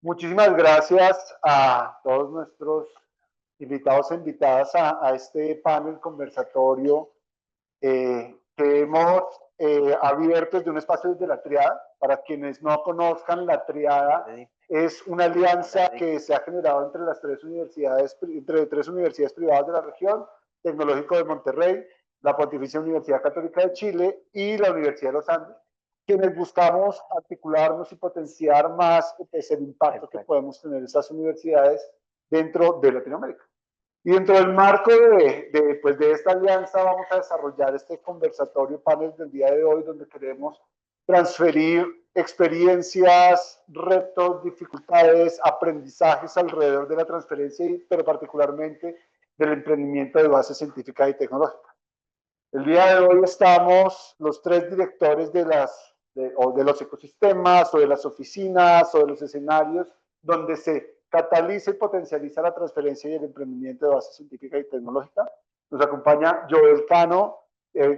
Muchísimas gracias a todos nuestros invitados e invitadas a este panel conversatorio que hemos abierto desde un espacio desde la Triada. Para quienes no conozcan, la Triada es una alianza que se ha generado entre las tres universidades privadas de la región, Tecnológico de Monterrey, la Pontificia Universidad Católica de Chile y la Universidad de los Andes, quienes buscamos articularnos y potenciar más el impacto que podemos tener esas universidades dentro de Latinoamérica. Y dentro del marco de esta alianza vamos a desarrollar este conversatorio panel del día de hoy, donde queremos transferir experiencias, retos, dificultades, aprendizajes alrededor de la transferencia, pero particularmente del emprendimiento de base científica y tecnológica. El día de hoy estamos los tres directores de los ecosistemas o de las oficinas o de los escenarios donde se cataliza y potencializa la transferencia y el emprendimiento de base científica y tecnológica. Nos acompaña Joel Cano,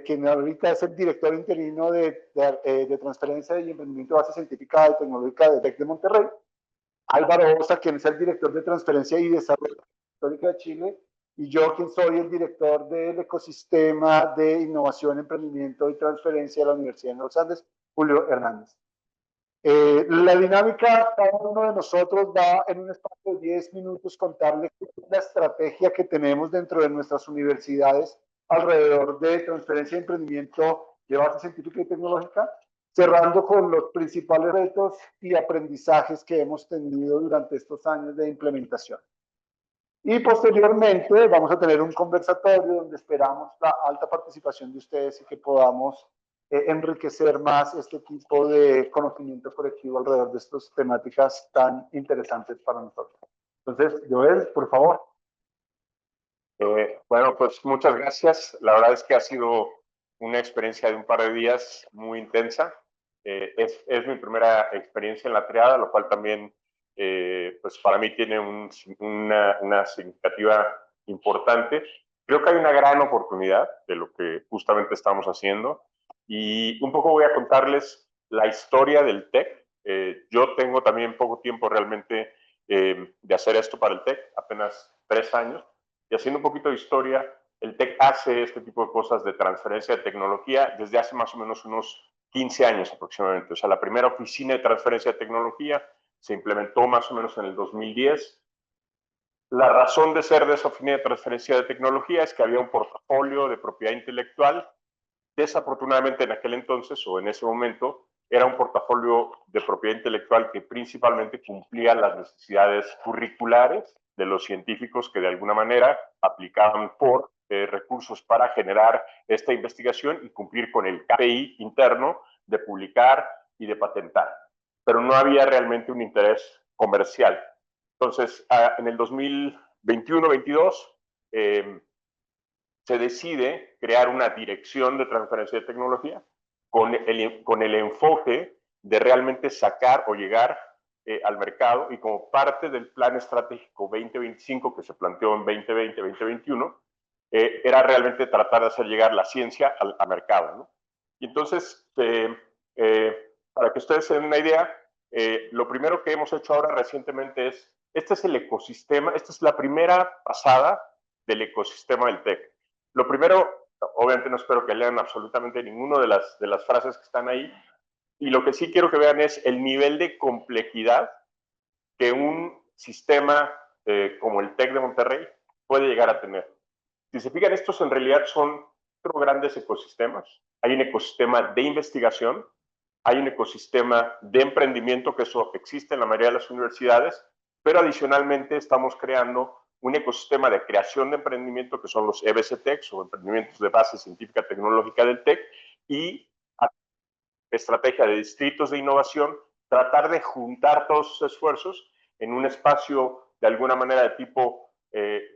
quien ahorita es el director interino de transferencia y emprendimiento de base científica y tecnológica de TEC de Monterrey. Álvaro Osa, quien es el director de transferencia y desarrollo tecnológico de Chile, y yo, quien soy el director del ecosistema de innovación, emprendimiento y transferencia de la Universidad de los Andes, Julio Hernández. La dinámica, cada uno de nosotros va en un espacio de 10 minutos contarle la estrategia que tenemos dentro de nuestras universidades alrededor de transferencia y emprendimiento de base científica y tecnológica, cerrando con los principales retos y aprendizajes que hemos tenido durante estos años de implementación. Y posteriormente vamos a tener un conversatorio donde esperamos la alta participación de ustedes y que podamos enriquecer más este tipo de conocimiento colectivo alrededor de estas temáticas tan interesantes para nosotros. Entonces, Joel, por favor. Bueno, pues muchas gracias. La verdad es que ha sido una experiencia de un par de días muy intensa. Es mi primera experiencia en la Triada, lo cual también pues para mí tiene una significativa importante. Creo que hay una gran oportunidad de lo que justamente estamos haciendo y un poco voy a contarles la historia del TEC. Yo tengo también poco tiempo realmente de hacer esto para el TEC, apenas 3 años, y haciendo un poquito de historia, el TEC hace este tipo de cosas de transferencia de tecnología desde hace más o menos unos 15 años aproximadamente. O sea, la primera oficina de transferencia de tecnología se implementó más o menos en el 2010. La razón de ser de esa oficina de transferencia de tecnología es que había un portafolio de propiedad intelectual. Desafortunadamente en aquel entonces o en ese momento era un portafolio de propiedad intelectual que principalmente cumplía las necesidades curriculares de los científicos que de alguna manera aplicaban por recursos para generar esta investigación y cumplir con el KPI interno de publicar y de patentar. Pero no había realmente un interés comercial. Entonces, en el 2021-22, se decide crear una dirección de transferencia de tecnología con el enfoque de realmente sacar o llegar al mercado, y como parte del plan estratégico 2025 que se planteó en 2020-2021, era realmente tratar de hacer llegar la ciencia al mercado, ¿no? Y entonces, para que ustedes se den una idea, lo primero que hemos hecho ahora recientemente este es el ecosistema, esta es la primera pasada del ecosistema del TEC. Lo primero, obviamente no espero que lean absolutamente ninguna de las frases que están ahí, y lo que sí quiero que vean es el nivel de complejidad que un sistema como el TEC de Monterrey puede llegar a tener. Si se fijan, estos en realidad son 4 grandes ecosistemas. Hay un ecosistema de investigación, hay un ecosistema de emprendimiento, que eso existe en la mayoría de las universidades, pero adicionalmente estamos creando un ecosistema de creación de emprendimiento, que son los EBC-TECs o emprendimientos de base científica tecnológica del TEC, y estrategia de distritos de innovación, tratar de juntar todos sus esfuerzos en un espacio de alguna manera de tipo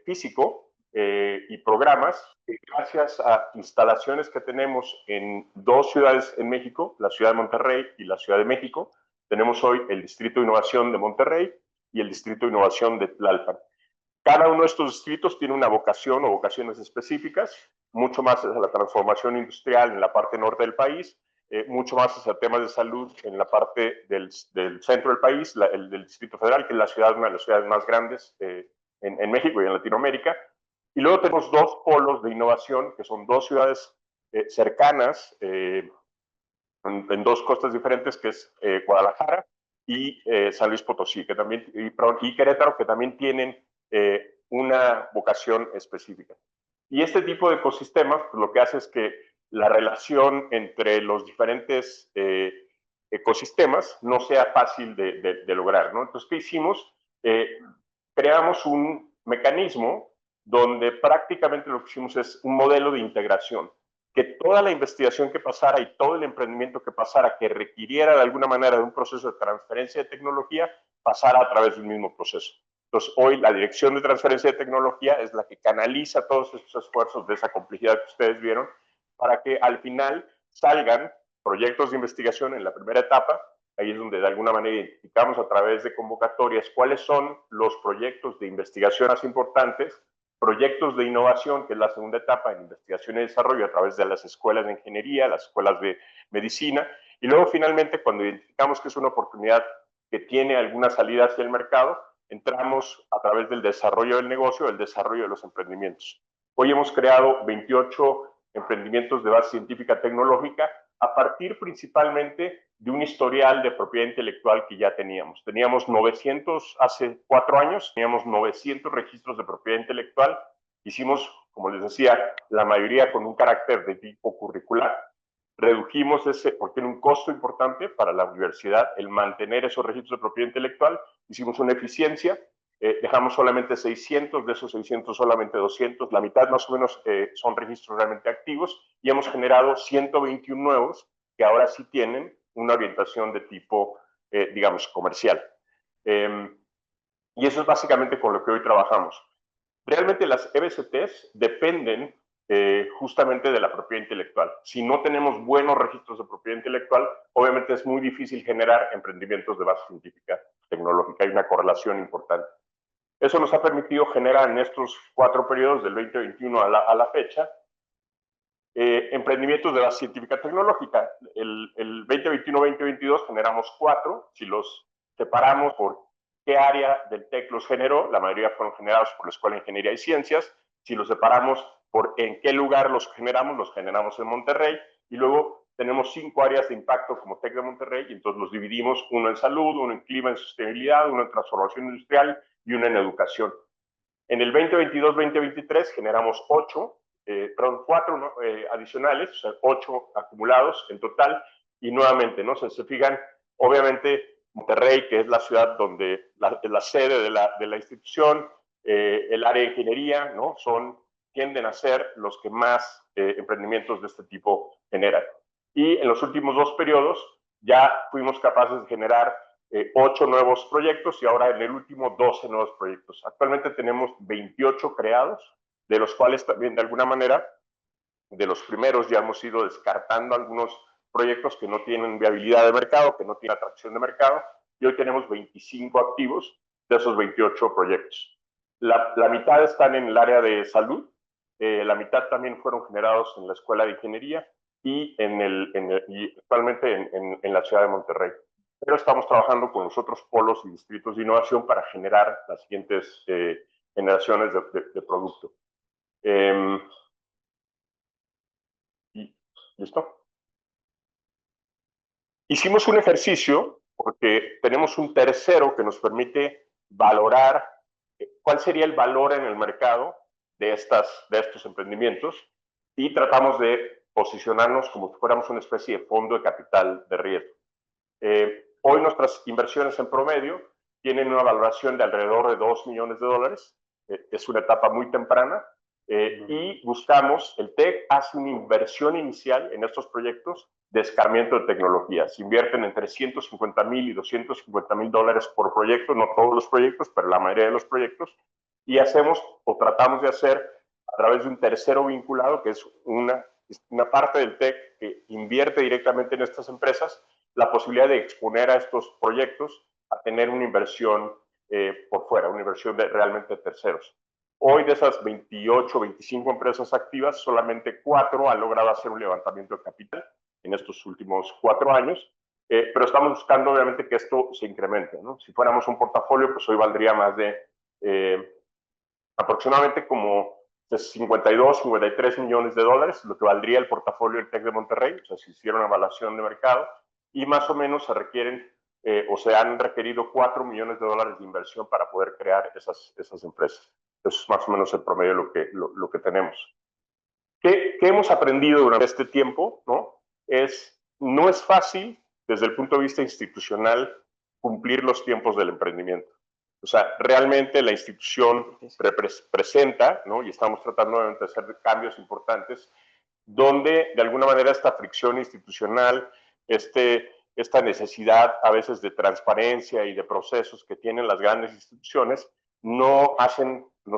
físico, y programas que, gracias a instalaciones que tenemos en 2 ciudades en México, la ciudad de Monterrey y la Ciudad de México, tenemos hoy el Distrito de Innovación de Monterrey y el Distrito de Innovación de Tlalpan. Cada uno de estos distritos tiene una vocación o vocaciones específicas, mucho más hacia la transformación industrial en la parte norte del país, mucho más hacia temas de salud en la parte del centro del país, el del Distrito Federal, que es la ciudad, una de las ciudades más grandes en México y en Latinoamérica. Y luego tenemos dos polos de innovación, que son dos ciudades cercanas, en dos costas diferentes, que es Guadalajara y San Luis Potosí, que también, y Querétaro, que también tienen una vocación específica. Y este tipo de ecosistemas, pues, lo que hace es que la relación entre los diferentes ecosistemas no sea fácil de lograr, ¿no? Entonces, ¿qué hicimos? Creamos un mecanismo donde prácticamente lo que hicimos es un modelo de integración, que toda la investigación que pasara y todo el emprendimiento que pasara, que requiriera de alguna manera de un proceso de transferencia de tecnología, pasara a través del mismo proceso. Entonces, hoy la Dirección de Transferencia de Tecnología es la que canaliza todos estos esfuerzos de esa complejidad que ustedes vieron, para que al final salgan proyectos de investigación en la primera etapa. Ahí es donde de alguna manera identificamos a través de convocatorias cuáles son los proyectos de investigación más importantes, proyectos de innovación, que es la segunda etapa en investigación y desarrollo a través de las escuelas de ingeniería, las escuelas de medicina, y luego finalmente cuando identificamos que es una oportunidad que tiene alguna salida hacia el mercado, entramos a través del desarrollo del negocio, el desarrollo de los emprendimientos. Hoy hemos creado 28 emprendimientos de base científica tecnológica a partir principalmente de un historial de propiedad intelectual que ya teníamos. Teníamos 900, hace 4 años, teníamos 900 registros de propiedad intelectual. Hicimos, como les decía, la mayoría con un carácter de tipo curricular. Redujimos ese, porque tiene un costo importante para la universidad el mantener esos registros de propiedad intelectual. Hicimos una eficiencia, dejamos solamente 600, de esos 600 solamente 200, la mitad más o menos son registros realmente activos, y hemos generado 121 nuevos que ahora sí tienen una orientación de tipo, digamos, comercial. Y eso es básicamente con lo que hoy trabajamos. Realmente las EBCTs dependen justamente de la propiedad intelectual. Si no tenemos buenos registros de propiedad intelectual, obviamente es muy difícil generar emprendimientos de base científica tecnológica. Hay una correlación importante. Eso nos ha permitido generar en estos 4 periodos, del 2021 a la fecha, emprendimientos de base científica tecnológica. El 2021-2022 generamos 4. Si los separamos por qué área del TEC los generó, la mayoría fueron generados por la Escuela de Ingeniería y Ciencias. Si los separamos por en qué lugar los generamos en Monterrey. Y luego tenemos 5 áreas de impacto como TEC de Monterrey, y entonces los dividimos, uno en salud, uno en clima y sostenibilidad, uno en transformación industrial y uno en educación. En el 2022-2023 generamos 4 adicionales, o sea, 8 acumulados en total, y nuevamente, ¿no? Se fijan, obviamente Monterrey, que es la ciudad donde la sede de la institución, el área de ingeniería, ¿no? Tienden a ser los que más emprendimientos de este tipo generan. Y en los últimos 2 periodos ya fuimos capaces de generar 8 nuevos proyectos, y ahora en el último 12 nuevos proyectos. Actualmente tenemos 28 creados, de los cuales también de alguna manera, de los primeros ya hemos ido descartando algunos proyectos que no tienen viabilidad de mercado, que no tienen atracción de mercado, y hoy tenemos 25 activos de esos 28 proyectos. La mitad están en el área de salud, la mitad también fueron generados en la Escuela de Ingeniería y, y actualmente en la ciudad de Monterrey. Pero estamos trabajando con los otros polos y distritos de innovación para generar las siguientes generaciones de producto. ¿Listo? Hicimos un ejercicio porque tenemos un tercero que nos permite valorar cuál sería el valor en el mercado de estos emprendimientos, y tratamos de posicionarnos como si fuéramos una especie de fondo de capital de riesgo. Hoy nuestras inversiones en promedio tienen una valoración de alrededor de $2 millones. Es una etapa muy temprana, y buscamos, el TEC hace una inversión inicial en estos proyectos de escarmiento de tecnología. Se invierten entre $150,000 y $250,000 por proyecto, no todos los proyectos, pero la mayoría de los proyectos, y hacemos o tratamos de hacer a través de un tercero vinculado, que es una parte del TEC que invierte directamente en estas empresas, la posibilidad de exponer a estos proyectos a tener una inversión por fuera, una inversión realmente de terceros. Hoy, de esas 28, 25 empresas activas, solamente 4 han logrado hacer un levantamiento de capital, en estos últimos 4 años, pero estamos buscando obviamente que esto se incremente, ¿no? Si fuéramos un portafolio, pues hoy valdría más de aproximadamente como 52, 53 millones de dólares, lo que valdría el portafolio del TEC de Monterrey, o sea, si hiciera una evaluación de mercado, y más o menos se requieren o se han requerido 4 millones de dólares de inversión para poder crear esas empresas. Eso es más o menos el promedio de lo que tenemos. ¿Qué hemos aprendido durante este tiempo? No es fácil, desde el punto de vista institucional, cumplir los tiempos del emprendimiento. O sea, realmente la institución representa, ¿no? Y estamos tratando de hacer cambios importantes, donde de alguna manera esta fricción institucional, esta necesidad a veces de transparencia y de procesos que tienen las grandes instituciones, no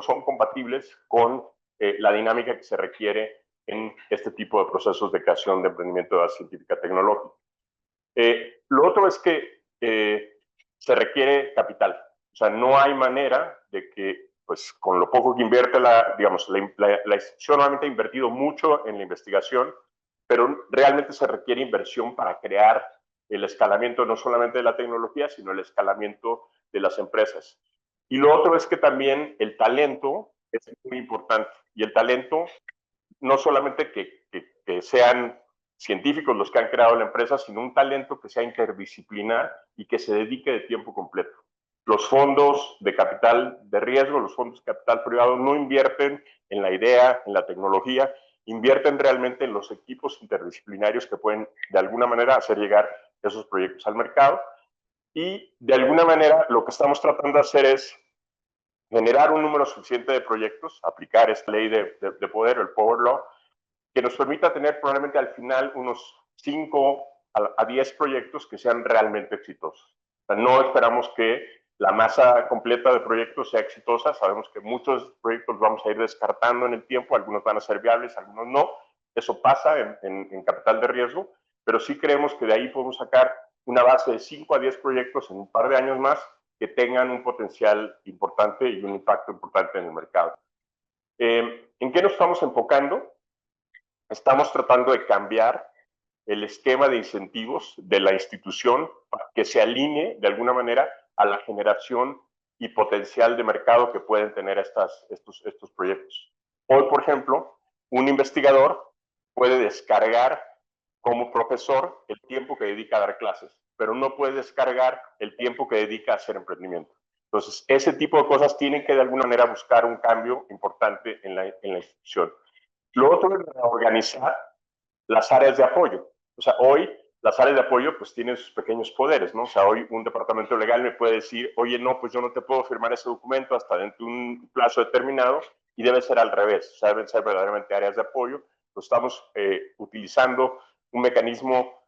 son compatibles con la dinámica que se requiere en este tipo de procesos de creación de emprendimiento de base científica tecnológica. Lo otro es que se requiere capital. O sea, no hay manera de que, pues, con lo poco que invierte la institución normalmente ha invertido mucho en la investigación, pero realmente se requiere inversión para crear el escalamiento no solamente de la tecnología, sino el escalamiento de las empresas. Y lo otro es que también el talento es muy importante. Y el talento, no solamente que sean científicos los que han creado la empresa, sino un talento que sea interdisciplinar y que se dedique de tiempo completo. Los fondos de capital de riesgo, los fondos de capital privado no invierten en la idea, en la tecnología, invierten realmente en los equipos interdisciplinarios que pueden de alguna manera hacer llegar esos proyectos al mercado. Y de alguna manera lo que estamos tratando de hacer es generar un número suficiente de proyectos, aplicar esta ley de poder, el Power Law, que nos permita tener probablemente al final unos 5 a 10 proyectos que sean realmente exitosos. O sea, no esperamos que la masa completa de proyectos sea exitosa, sabemos que muchos proyectos vamos a ir descartando en el tiempo, algunos van a ser viables, algunos no, eso pasa en capital de riesgo, pero sí creemos que de ahí podemos sacar una base de 5 a 10 proyectos en un par de años más que tengan un potencial importante y un impacto importante en el mercado. ¿En qué nos estamos enfocando? Estamos tratando de cambiar el esquema de incentivos de la institución para que se alinee de alguna manera a la generación y potencial de mercado que pueden tener estos proyectos. Hoy, por ejemplo, un investigador puede descargar como profesor el tiempo que dedica a dar clases, pero no puede descargar el tiempo que dedica a hacer emprendimiento. Entonces, ese tipo de cosas tienen que de alguna manera buscar un cambio importante en la institución. Lo otro es organizar las áreas de apoyo. O sea, hoy las áreas de apoyo pues tienen sus pequeños poderes, ¿no? O sea, hoy un departamento legal me puede decir, oye, no, pues yo no te puedo firmar ese documento hasta dentro de un plazo determinado, y debe ser al revés. O sea, deben ser verdaderamente áreas de apoyo. Pues estamos utilizando un mecanismo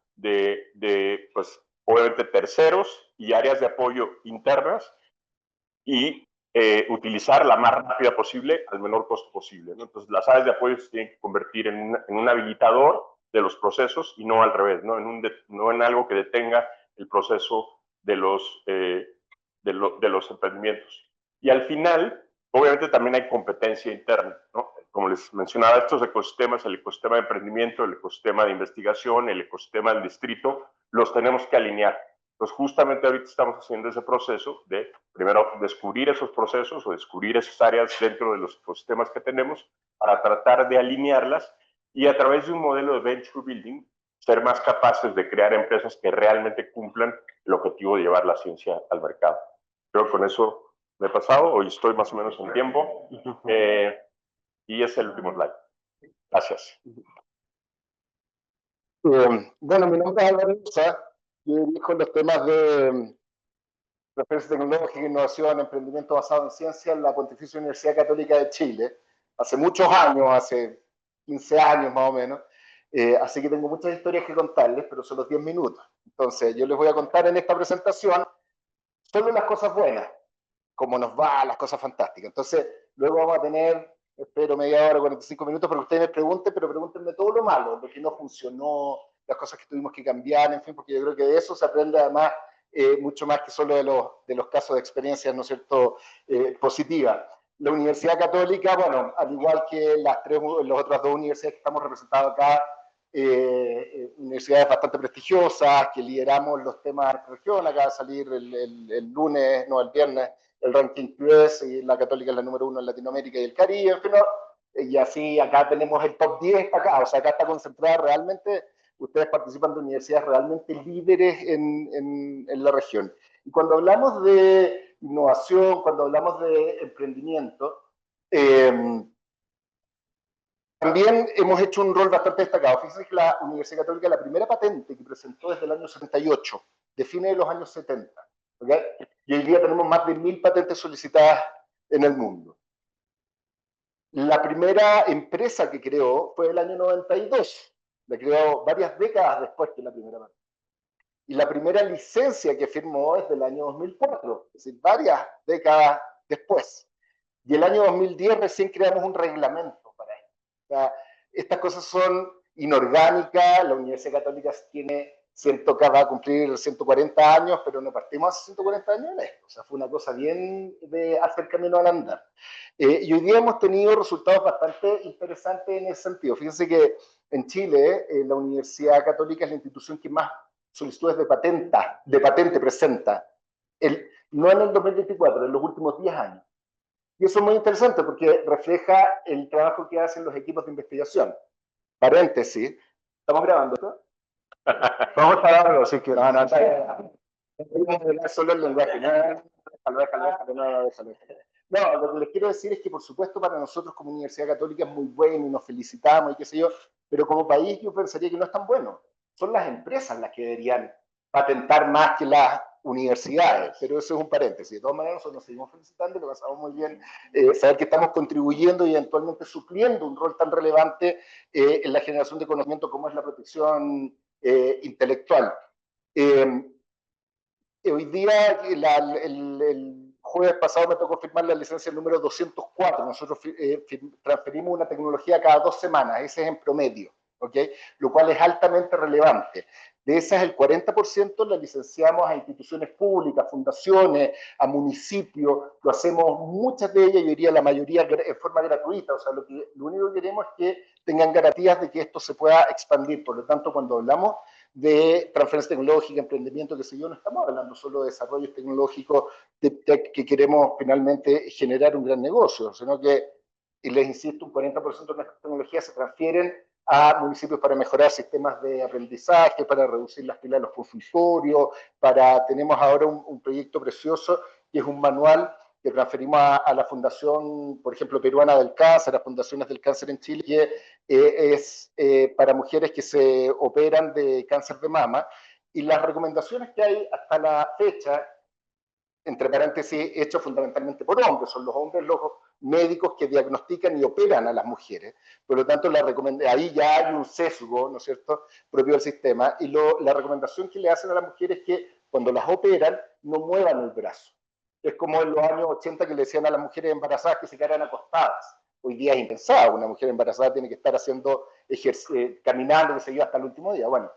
pues, obviamente terceros y áreas de apoyo internas, y utilizar la más rápida posible al menor costo posible, ¿no? Entonces, las áreas de apoyo se tienen que convertir en un habilitador de los procesos y no al revés, ¿no? No en algo que detenga el proceso de los emprendimientos. Y al final, obviamente también hay competencia interna, ¿no? Como les mencionaba, estos ecosistemas, el ecosistema de emprendimiento, el ecosistema de investigación, el ecosistema del distrito, los tenemos que alinear. Entonces, justamente ahorita estamos haciendo ese proceso de, primero, descubrir esos procesos o descubrir esas áreas dentro de los ecosistemas que tenemos para tratar de alinearlas y a través de un modelo de venture building ser más capaces de crear empresas que realmente cumplan el objetivo de llevar la ciencia al mercado. Creo que con eso me he pasado, hoy estoy más o menos en tiempo, y es el último slide. Gracias. Bueno, mi nombre es Álvaro Rosa, yo dirijo los temas de referencia tecnológica, innovación, emprendimiento basado en ciencia en la Pontificia Universidad Católica de Chile, hace muchos años, hace 15 años más o menos, así que tengo muchas historias que contarles, pero son los 10 minutos. Entonces, yo les voy a contar en esta presentación solo las cosas buenas, cómo nos va, las cosas fantásticas. Entonces, luego vamos a tener, espero, media hora, 45 minutos para que ustedes me pregunten, pero pregúntenme todo lo malo, lo que no funcionó, las cosas que tuvimos que cambiar, en fin, porque yo creo que de eso se aprende además mucho más que solo de los casos de experiencias, ¿no es cierto?, positivas. La Universidad Católica, bueno, al igual que las otras dos universidades que estamos representados acá, universidades bastante prestigiosas, que lideramos los temas de región. Acaba de salir el lunes, no, el viernes, el ranking QS, y la Católica es la número 1 en Latinoamérica y el Caribe, en fin, ¿no? Y así acá tenemos el top 10 acá, o sea, acá está concentrada realmente, ustedes participan de universidades realmente líderes en la región. Y cuando hablamos de innovación, cuando hablamos de emprendimiento, también hemos hecho un rol bastante destacado. Fíjense que la Universidad Católica, la primera patente que presentó desde el año 78, de fines de los años 70, ¿okay? Y hoy día tenemos más de 1000 patentes solicitadas en el mundo. La primera empresa que creó fue el año 92, la creó varias décadas después que la primera patente. Y la primera licencia que firmó es del año 2004, es decir, varias décadas después. Y el año 2010 recién creamos un reglamento para esto. O sea, estas cosas son inorgánicas, la Universidad Católica va a cumplir 140 años, pero no partimos hace 140 años en esto. O sea, fue una cosa bien de hacer camino al andar. Y hoy día hemos tenido resultados bastante interesantes en ese sentido. Fíjense que en Chile, la Universidad Católica es la institución que más solicitudes de patente presenta. No en el 2024, en los últimos 10 años. Y eso es muy interesante porque refleja el trabajo que hacen los equipos de investigación. Paréntesis, ¿estamos grabando esto? Vamos a pararlo, así que no, está solo el lenguaje. No, lo que les quiero decir es que, por supuesto, para nosotros como Universidad Católica es muy bueno y nos felicitamos y qué sé yo, pero como país yo pensaría que no es tan bueno. Son las empresas las que deberían patentar más que las universidades, pero eso es un paréntesis. De todas maneras, nosotros nos seguimos felicitando y lo pasamos muy bien, saber que estamos contribuyendo y eventualmente supliendo un rol tan relevante en la generación de conocimiento como es la protección intelectual. Hoy día, el jueves pasado me tocó firmar la licencia número 204. Nosotros transferimos una tecnología cada 2 semanas, ese es en promedio, ¿ok? Lo cual es altamente relevante. De esas, el 40% la licenciamos a instituciones públicas, fundaciones, a municipios, lo hacemos muchas de ellas, yo diría la mayoría en forma gratuita, o sea, lo único que queremos es que tengan garantías de que esto se pueda expandir. Por lo tanto, cuando hablamos de transferencia tecnológica, emprendimiento, qué sé yo, no estamos hablando solo de desarrollos tecnológicos que queremos finalmente generar un gran negocio, sino que, y les insisto, un 40% de nuestras tecnologías se transfieren a municipios para mejorar sistemas de aprendizaje, para reducir las filas de los consultorios, tenemos ahora un proyecto precioso que es un manual que transferimos a la Fundación, por ejemplo, Peruana del Cáncer, a Fundaciones del Cáncer en Chile, que es para mujeres que se operan de cáncer de mama, y las recomendaciones que hay hasta la fecha, entre paréntesis, hechos fundamentalmente por hombres, son los hombres los médicos que diagnostican y operan a las mujeres, por lo tanto ahí ya hay un sesgo, ¿no es cierto?, propio del sistema, y la recomendación que le hacen a las mujeres es que cuando las operan no muevan el brazo. Es como en los años 80 que le decían a las mujeres embarazadas que se quedaran acostadas. Hoy día es impensado, una mujer embarazada tiene que estar haciendo caminando, que se yo, hasta el último día. Bueno,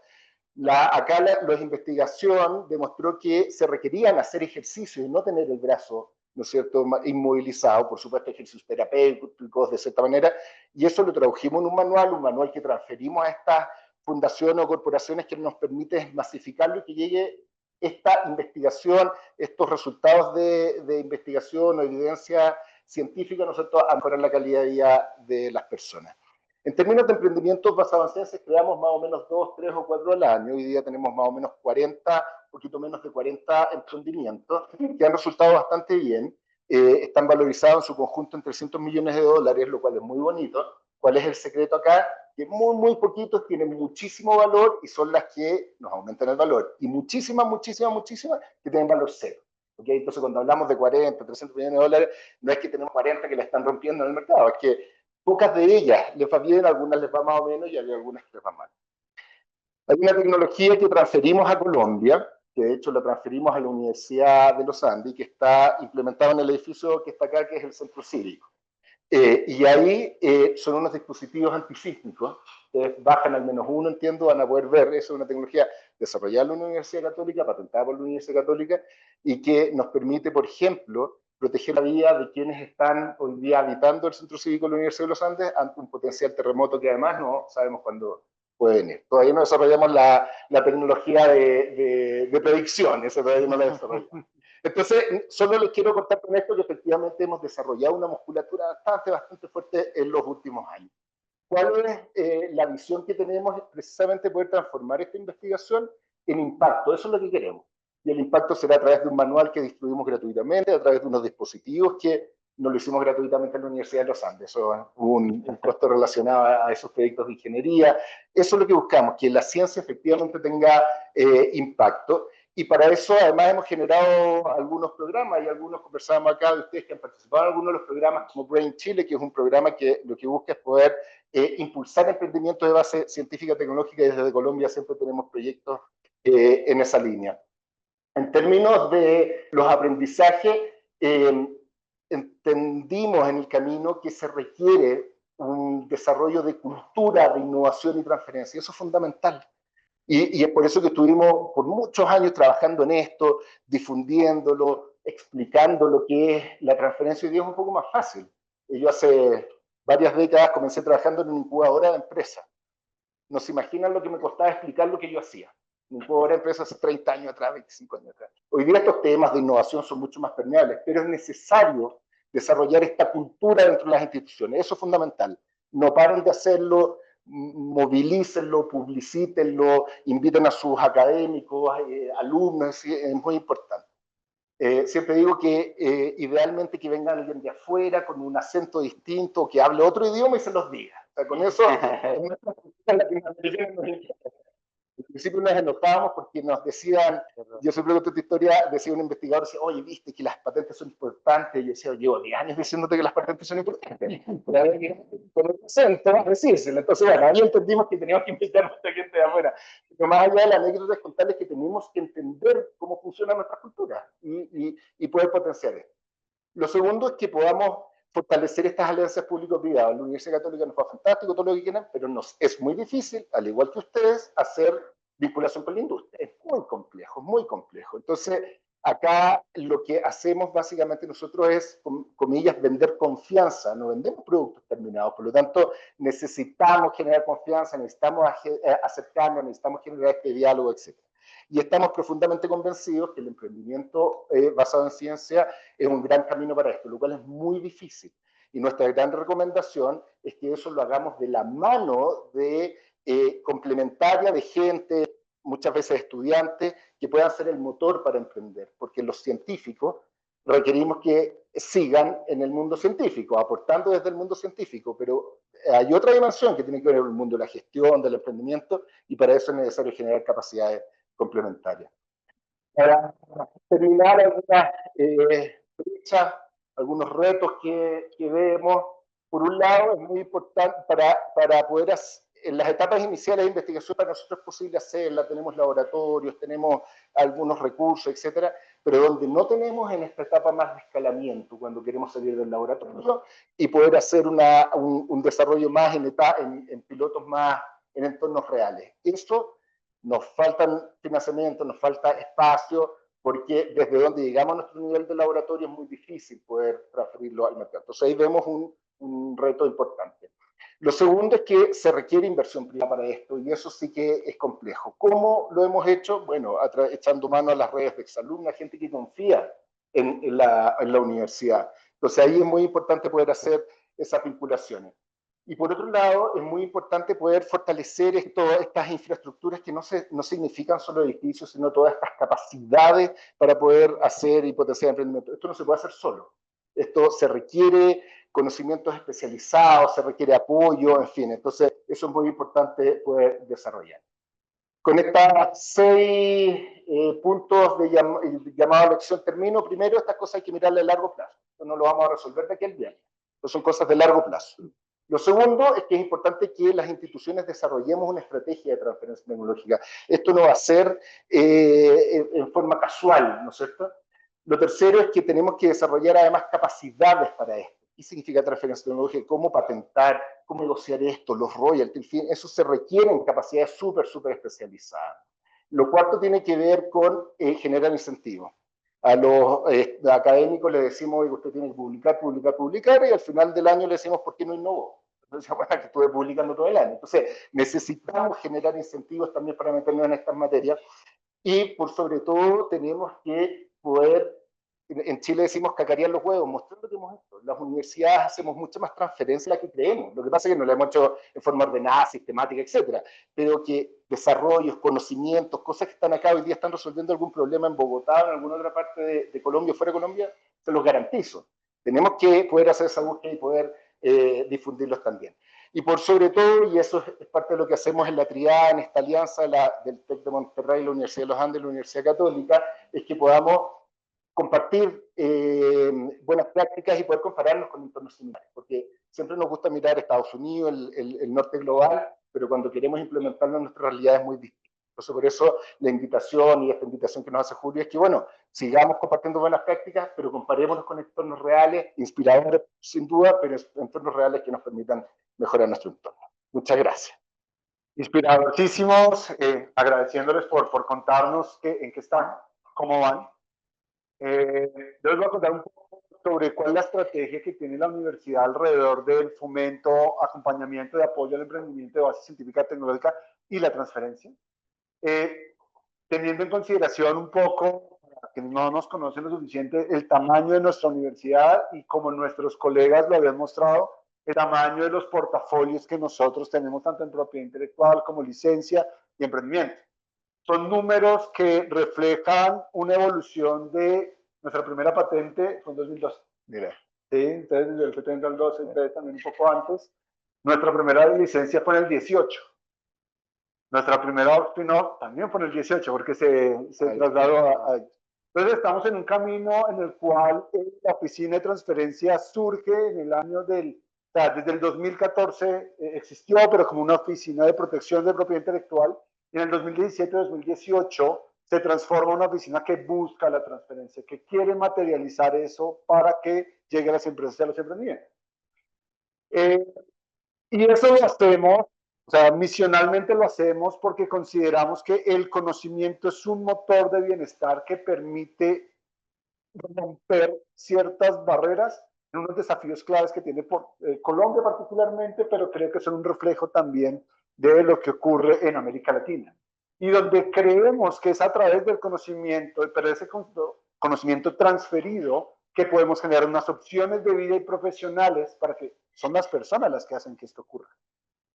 acá la investigación demostró que se requerían hacer ejercicios y no tener el brazo, ¿no es cierto?, inmovilizado, por supuesto ejercicios terapéuticos de cierta manera, y eso lo tradujimos en un manual que transferimos a estas fundaciones o corporaciones que nos permite masificarlo y que llegue esta investigación, estos resultados de investigación o evidencia científica, ¿no es cierto?, a mejorar la calidad de vida de las personas. En términos de emprendimientos basados en ciencias, creamos más o menos 2, 3 o 4 al año. Hoy día tenemos más o menos 40, un poquito menos de 40 emprendimientos que han resultado bastante bien. Están valorizados en su conjunto en $300 millones, lo cual es muy bonito. ¿Cuál es el secreto acá? Que muy poquitos tienen muchísimo valor y son las que nos aumentan el valor. Y muchísimas que tienen valor cero. ¿Okay? Entonces, cuando hablamos de 40, $300 millones, no es que tenemos 40 que la están rompiendo en el mercado, es que pocas de ellas les va bien, algunas les va más o menos y hay algunas que les va mal. Hay una tecnología que transferimos a Colombia, que de hecho la transferimos a la Universidad de los Andes, que está implementada en el edificio que está acá, que es el Centro Cívico. Y ahí son unos dispositivos antisísmicos, que bajan al menos uno, entiendo, van a poder ver, eso es una tecnología desarrollada en la Universidad Católica, patentada por la Universidad Católica, y que nos permite, por ejemplo, proteger la vida de quienes están hoy día habitando el Centro Cívico de la Universidad de los Andes ante un potencial terremoto que además no sabemos cuándo puede venir. Todavía no desarrollamos la tecnología de predicción, esa todavía no la desarrollamos. Entonces, solo les quiero contar con esto que efectivamente hemos desarrollado una musculatura bastante fuerte en los últimos años. ¿Cuál es la visión que tenemos? Es precisamente poder transformar esta investigación en impacto. Eso es lo que queremos. Y el impacto será a través de un manual que distribuimos gratuitamente, a través de unos dispositivos que no lo hicimos gratuitamente en la Universidad de los Andes. Eso es un costo relacionado a esos proyectos de ingeniería. Eso es lo que buscamos, que la ciencia efectivamente tenga impacto. Y para eso, además, hemos generado algunos programas, y algunos conversábamos acá de ustedes que han participado en algunos de los programas, como Brain Chile, que es un programa que lo que busca es poder impulsar emprendimientos de base científica y tecnológica, y desde Colombia siempre tenemos proyectos en esa línea. En términos de los aprendizajes, entendimos en el camino que se requiere un desarrollo de cultura de innovación y transferencia. Eso es fundamental. Y es por eso que estuvimos por muchos años trabajando en esto, difundiéndolo, explicando lo que es la transferencia. Hoy día es un poco más fácil. Yo hace varias décadas comencé trabajando en una incubadora de empresas. No se imaginan lo que me costaba explicar lo que yo hacía. Una incubadora de empresas hace 30 años atrás, 25 años atrás. Hoy día estos temas de innovación son mucho más permeables, pero es necesario desarrollar esta cultura dentro de las instituciones. Eso es fundamental. No paren de hacerlo, movilícenlo, publicítenlo, inviten a sus académicos, alumnos, es muy importante. Siempre digo que idealmente que venga alguien de afuera con un acento distinto, que hable otro idioma y se los diga. O sea, con eso, al principio nos enojábamos porque nos decían, yo siempre cuento esta historia, decía un investigador, decía, oye, viste que las patentes son importantes, y yo decía, llevo 10 años diciéndote que las patentes son importantes, con el acento, a decírselo. Entonces, bueno, ahí entendimos que teníamos que invitar a mucha gente de afuera. Pero más allá de la anécdota es contarles que tenemos que entender cómo funciona nuestra cultura y poder potenciar esto. Lo segundo es que podamos fortalecer estas alianzas público-privadas. La Universidad Católica nos va fantástico, todo lo que quieran, pero nos es muy difícil, al igual que ustedes, hacer vinculación con la industria. Es muy complejo, muy complejo. Entonces, acá lo que hacemos básicamente nosotros es, comillas, vender confianza, no vendemos productos terminados, por lo tanto necesitamos generar confianza, necesitamos acercarnos, necesitamos generar este diálogo, etc. Y estamos profundamente convencidos que el emprendimiento basado en ciencia es un gran camino para esto, lo cual es muy difícil. Y nuestra gran recomendación es que eso lo hagamos de la mano de complementaria de gente, muchas veces estudiantes, que puedan ser el motor para emprender, porque los científicos requerimos que sigan en el mundo científico, aportando desde el mundo científico, pero hay otra dimensión que tiene que ver con el mundo de la gestión, del emprendimiento, y para eso es necesario generar capacidades complementarias. Para terminar, algunas brechas, algunos retos que vemos. Por un lado, es muy importante para poder hacer, en las etapas iniciales de investigación para nosotros es posible hacerla, tenemos laboratorios, tenemos algunos recursos, etcétera, pero donde no tenemos en esta etapa más de escalamiento, cuando queremos salir del laboratorio y poder hacer un desarrollo más en pilotos más en entornos reales. Eso nos faltan financiamiento, nos falta espacio, porque desde donde llegamos a nuestro nivel de laboratorio es muy difícil poder transferirlo al mercado. Entonces ahí vemos un reto importante. Lo segundo es que se requiere inversión privada para esto, y eso sí que es complejo. ¿Cómo lo hemos hecho? Bueno, echando mano a las redes de exalumnos, gente que confía en la universidad. Entonces ahí es muy importante poder hacer esas vinculaciones. Y por otro lado, es muy importante poder fortalecer estas infraestructuras que no significan solo edificios, sino todas estas capacidades para poder hacer y potenciar emprendimiento. Esto no se puede hacer solo. Esto se requiere conocimientos especializados, se requiere apoyo, en fin. Entonces, eso es muy importante poder desarrollar. Con estos 6 puntos de llamado a la acción termino. Primero, estas cosas hay que mirarle a largo plazo. Esto no lo vamos a resolver de aquí al día. Esto son cosas de largo plazo. Lo segundo es que es importante que las instituciones desarrollemos una estrategia de transferencia tecnológica. Esto no va a ser en forma casual, ¿no es cierto? Lo tercero es que tenemos que desarrollar además capacidades para esto. ¿Qué significa transferencia tecnológica? ¿Cómo patentar? ¿Cómo negociar esto? Los royalties, en fin, eso se requiere en capacidades súper especializadas. Lo cuarto tiene que ver con generar incentivos. A los académicos les decimos que usted tiene que publicar, y al final del año le decimos por qué no innovó. Entonces, bueno, que estuve publicando todo el año. Entonces, necesitamos generar incentivos también para meternos en estas materias y, por sobre todo, tenemos que poder, en Chile decimos cacarear los huevos, mostrando que hemos hecho. Las universidades hacemos mucha más transferencia de la que creemos. Lo que pasa es que no la hemos hecho en forma ordenada, sistemática, etcétera, pero que desarrollos, conocimientos, cosas que están acá hoy día están resolviendo algún problema en Bogotá o en alguna otra parte de Colombia o fuera de Colombia, se los garantizo. Tenemos que poder hacer esa búsqueda y poder difundirlos también. Y por sobre todo, y eso es parte de lo que hacemos en la triada, en esta alianza del TEC de Monterrey, la Universidad de los Andes y la Universidad Católica, es que podamos compartir buenas prácticas y poder compararnos con entornos similares, porque siempre nos gusta mirar Estados Unidos, el norte global, pero cuando queremos implementarlo en nuestra realidad es muy distinto. Entonces, por eso la invitación y esta invitación que nos hace Julio es que, bueno, sigamos compartiendo buenas prácticas, pero comparémonos con entornos reales, inspiradores sin duda, pero entornos reales que nos permitan mejorar nuestro entorno. Muchas gracias. Inspiradorcísimos, agradeciéndoles por contarnos en qué están, cómo van. Yo les voy a contar un poco sobre cuál es la estrategia que tiene la universidad alrededor del fomento, acompañamiento y apoyo al emprendimiento de base científica y tecnológica y la transferencia. Teniendo en consideración un poco, para quienes no nos conocen lo suficiente, el tamaño de nuestra universidad y como nuestros colegas lo habían mostrado, el tamaño de los portafolios que nosotros tenemos tanto en propiedad intelectual como licencia y emprendimiento. Son números que reflejan una evolución de nuestra primera patente, fue en 2012. Mira. Sí, entonces desde el 70 al 12, entonces también un poco antes. Nuestra primera licencia fue en el 18. Nuestra primera spin-off también fue en el 18, porque se trasladó a... Entonces estamos en un camino en el cual la oficina de transferencia surge en el año del... O sea, desde el 2014 existió, pero como una oficina de protección de propiedad intelectual. Y en el 2017-2018 se transforma en una oficina que busca la transferencia, que quiere materializar eso para que llegue a las empresas y a los emprendimientos. Y eso lo hacemos, o sea, misionalmente lo hacemos porque consideramos que el conocimiento es un motor de bienestar que permite romper ciertas barreras en unos desafíos claves que tiene Colombia particularmente, pero creo que son un reflejo también de lo que ocurre en América Latina. Y donde creemos que es a través del conocimiento, pero ese conocimiento transferido, que podemos generar unas opciones de vida y profesionales para que son las personas las que hacen que esto ocurra.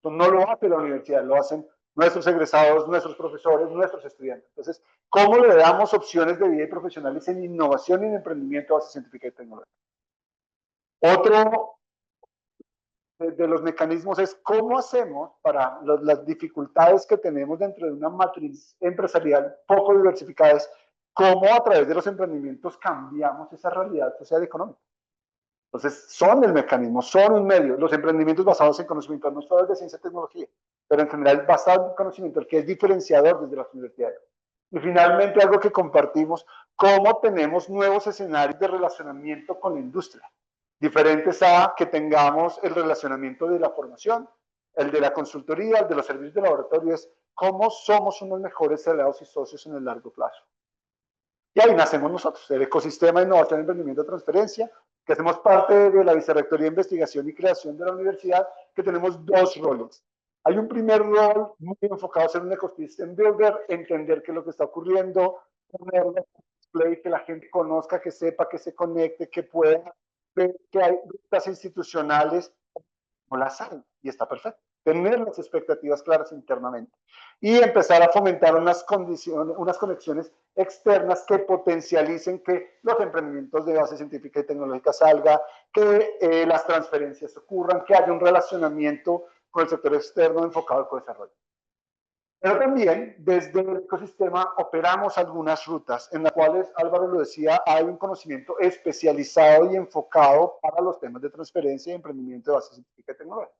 Entonces, no lo hace la universidad, lo hacen nuestros egresados, nuestros profesores, nuestros estudiantes. Entonces, ¿cómo le damos opciones de vida y profesionales en innovación y en emprendimiento a base científica y tecnológica? Otro de los mecanismos es cómo hacemos para las dificultades que tenemos dentro de una matriz empresarial poco diversificada, es cómo a través de los emprendimientos cambiamos esa realidad social y económica. Entonces, son el mecanismo, son un medio. Los emprendimientos basados en conocimiento, no solo de ciencia y tecnología, pero en general basado en conocimiento, el que es diferenciador desde las universidades. Y finalmente, algo que compartimos, cómo tenemos nuevos escenarios de relacionamiento con la industria, diferentes a que tengamos el relacionamiento de la formación, el de la consultoría, el de los servicios de laboratorio, es cómo somos unos mejores aliados y socios en el largo plazo. Y ahí nacemos nosotros, el ecosistema de innovación, emprendimiento y transferencia, que hacemos parte de la Vicerrectoría de Investigación y Creación de la universidad, que tenemos dos roles. Hay un primer rol muy enfocado a ser un ecosystem builder, entender qué es lo que está ocurriendo, ponerlo en display, que la gente conozca, que sepa, que se conecte, que pueda ver que hay rutas institucionales, no las hay, y está perfecto. Tener las expectativas claras internamente y empezar a fomentar unas conexiones externas que potencialicen que los emprendimientos de base científica y tecnológica salgan, que las transferencias ocurran, que haya un relacionamiento con el sector externo enfocado al co-desarrollo. Pero también desde el ecosistema operamos algunas rutas en las cuales, Álvaro lo decía, hay un conocimiento especializado y enfocado para los temas de transferencia y emprendimiento de base científica y tecnológica.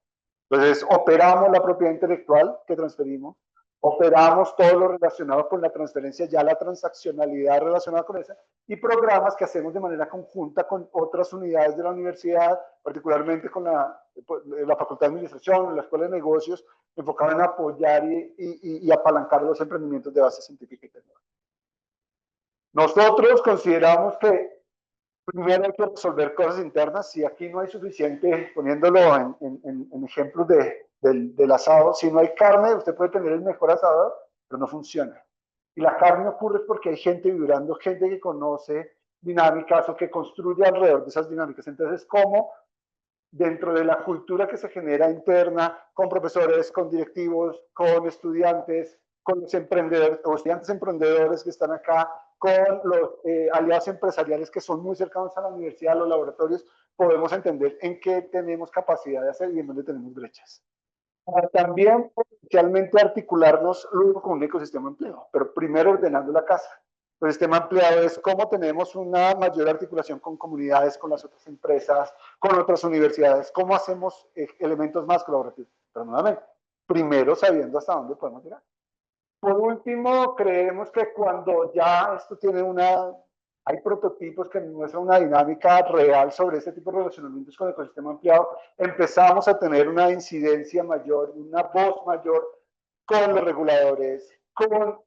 Entonces, operamos la propiedad intelectual que transferimos, operamos todo lo relacionado con la transferencia, ya la transaccionalidad relacionada con esa, y programas que hacemos de manera conjunta con otras unidades de la universidad, particularmente con la Facultad de Administración, la Escuela de Negocios, enfocado en apoyar y apalancar los emprendimientos de base científica y tecnológica. Nosotros consideramos que Primero hay que resolver cosas internas. Si aquí no hay suficiente, poniéndolo en ejemplos del asado, si no hay carne, usted puede tener el mejor asado, pero no funciona. Y la carne ocurre porque hay gente vibrando, gente que conoce dinámicas o que construye alrededor de esas dinámicas. Entonces, ¿cómo dentro de la cultura que se genera interna, con profesores, con directivos, con estudiantes, con los emprendedores o estudiantes emprendedores que están acá, con los aliados empresariales que son muy cercanos a la universidad, a los laboratorios, podemos entender en qué tenemos capacidad de hacer y en dónde tenemos brechas. Para también potencialmente articularnos luego con un ecosistema de empleo, pero primero ordenando la casa. El sistema empleado es cómo tenemos una mayor articulación con comunidades, con las otras empresas, con otras universidades, cómo hacemos elementos más colaborativos. Pero nuevamente, primero sabiendo hasta dónde podemos llegar. Por último, creemos que cuando ya esto tiene hay prototipos que muestran una dinámica real sobre este tipo de relacionamientos con el ecosistema empleado, empezamos a tener una incidencia mayor, una voz mayor con los reguladores, con